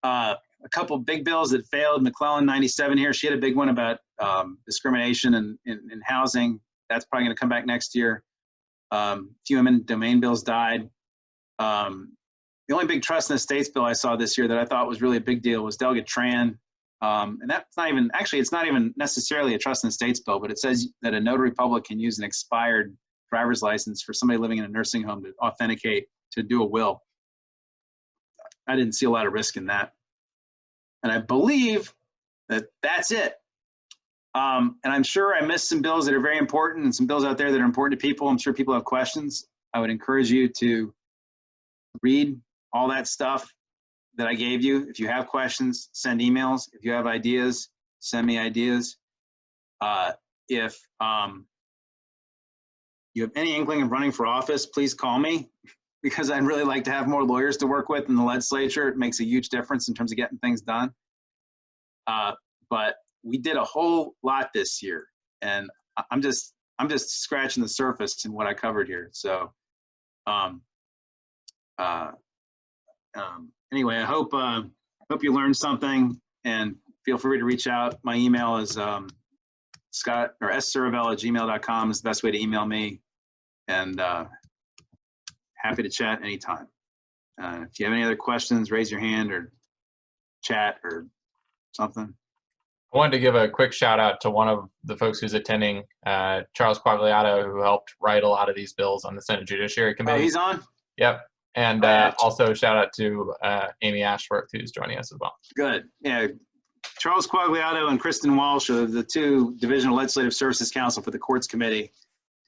A couple big bills that failed. McClellan 97 here, she had a big one about discrimination in housing. That's probably going to come back next year. Few eminent domain bills died. The only big trust in the states bill I saw this year that I thought was really a big deal was Delegate Tran. And that's not even, actually, it's not even necessarily a trust in the states bill, but it says that a notary public can use an expired driver's license for somebody living in a nursing home to authenticate, to do a will. I didn't see a lot of risk in that. And I believe that that's it. And I'm sure I missed some bills that are very important and some bills out there that are important to people. I'm sure people have questions. I would encourage you to read all that stuff that I gave you. If you have questions, send emails. If you have ideas, send me ideas. If you have any inkling of running for office, please call me, because I'd really like to have more lawyers to work with in the legislature. It makes a huge difference in terms of getting things done. But we did a whole lot this year, and I'm just scratching the surface in what I covered here. So, anyway, I hope you learned something, and feel free to reach out. My email is Scott or scervell@gmail.com is the best way to email me, and happy to chat anytime. If you have any other questions, raise your hand or chat or something. I wanted to give a quick shout out to one of the folks who's attending, Charles Quagliato, who helped write a lot of these bills on the Senate Judiciary Committee. Oh, he's on? Yep. And also shout out to Amy Ashworth, who's joining us as well. Good. Yeah. Charles Quagliato and Kristen Walsh are the two Divisional Legislative Services Counsel for the Courts Committee,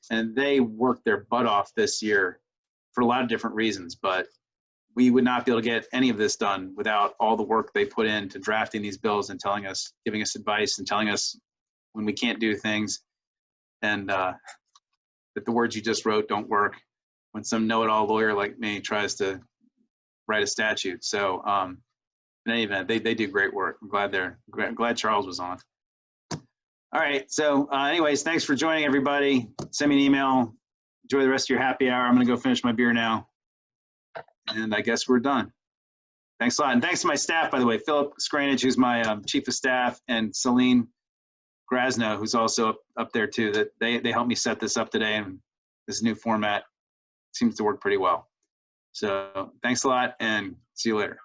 and they worked their butt off this year for a lot of different reasons, but we would not be able to get any of this done without all the work they put into drafting these bills and telling us, giving us advice and telling us when we can't do things, and that the words you just wrote don't work when some know-it-all lawyer like me tries to write a statute. So in any event, they do great work. I'm glad Charles was on. All right, so anyways, thanks for joining, everybody. Send me an email. Enjoy the rest of your happy hour. I'm gonna go finish my beer now. And I guess we're done. Thanks a lot. And thanks to my staff, by the way, Philip Scranage, who's my chief of staff, and Celine Grasno, who's also up there too, that they helped me set this up today, and this new format seems to work pretty well. So thanks a lot, and see you later.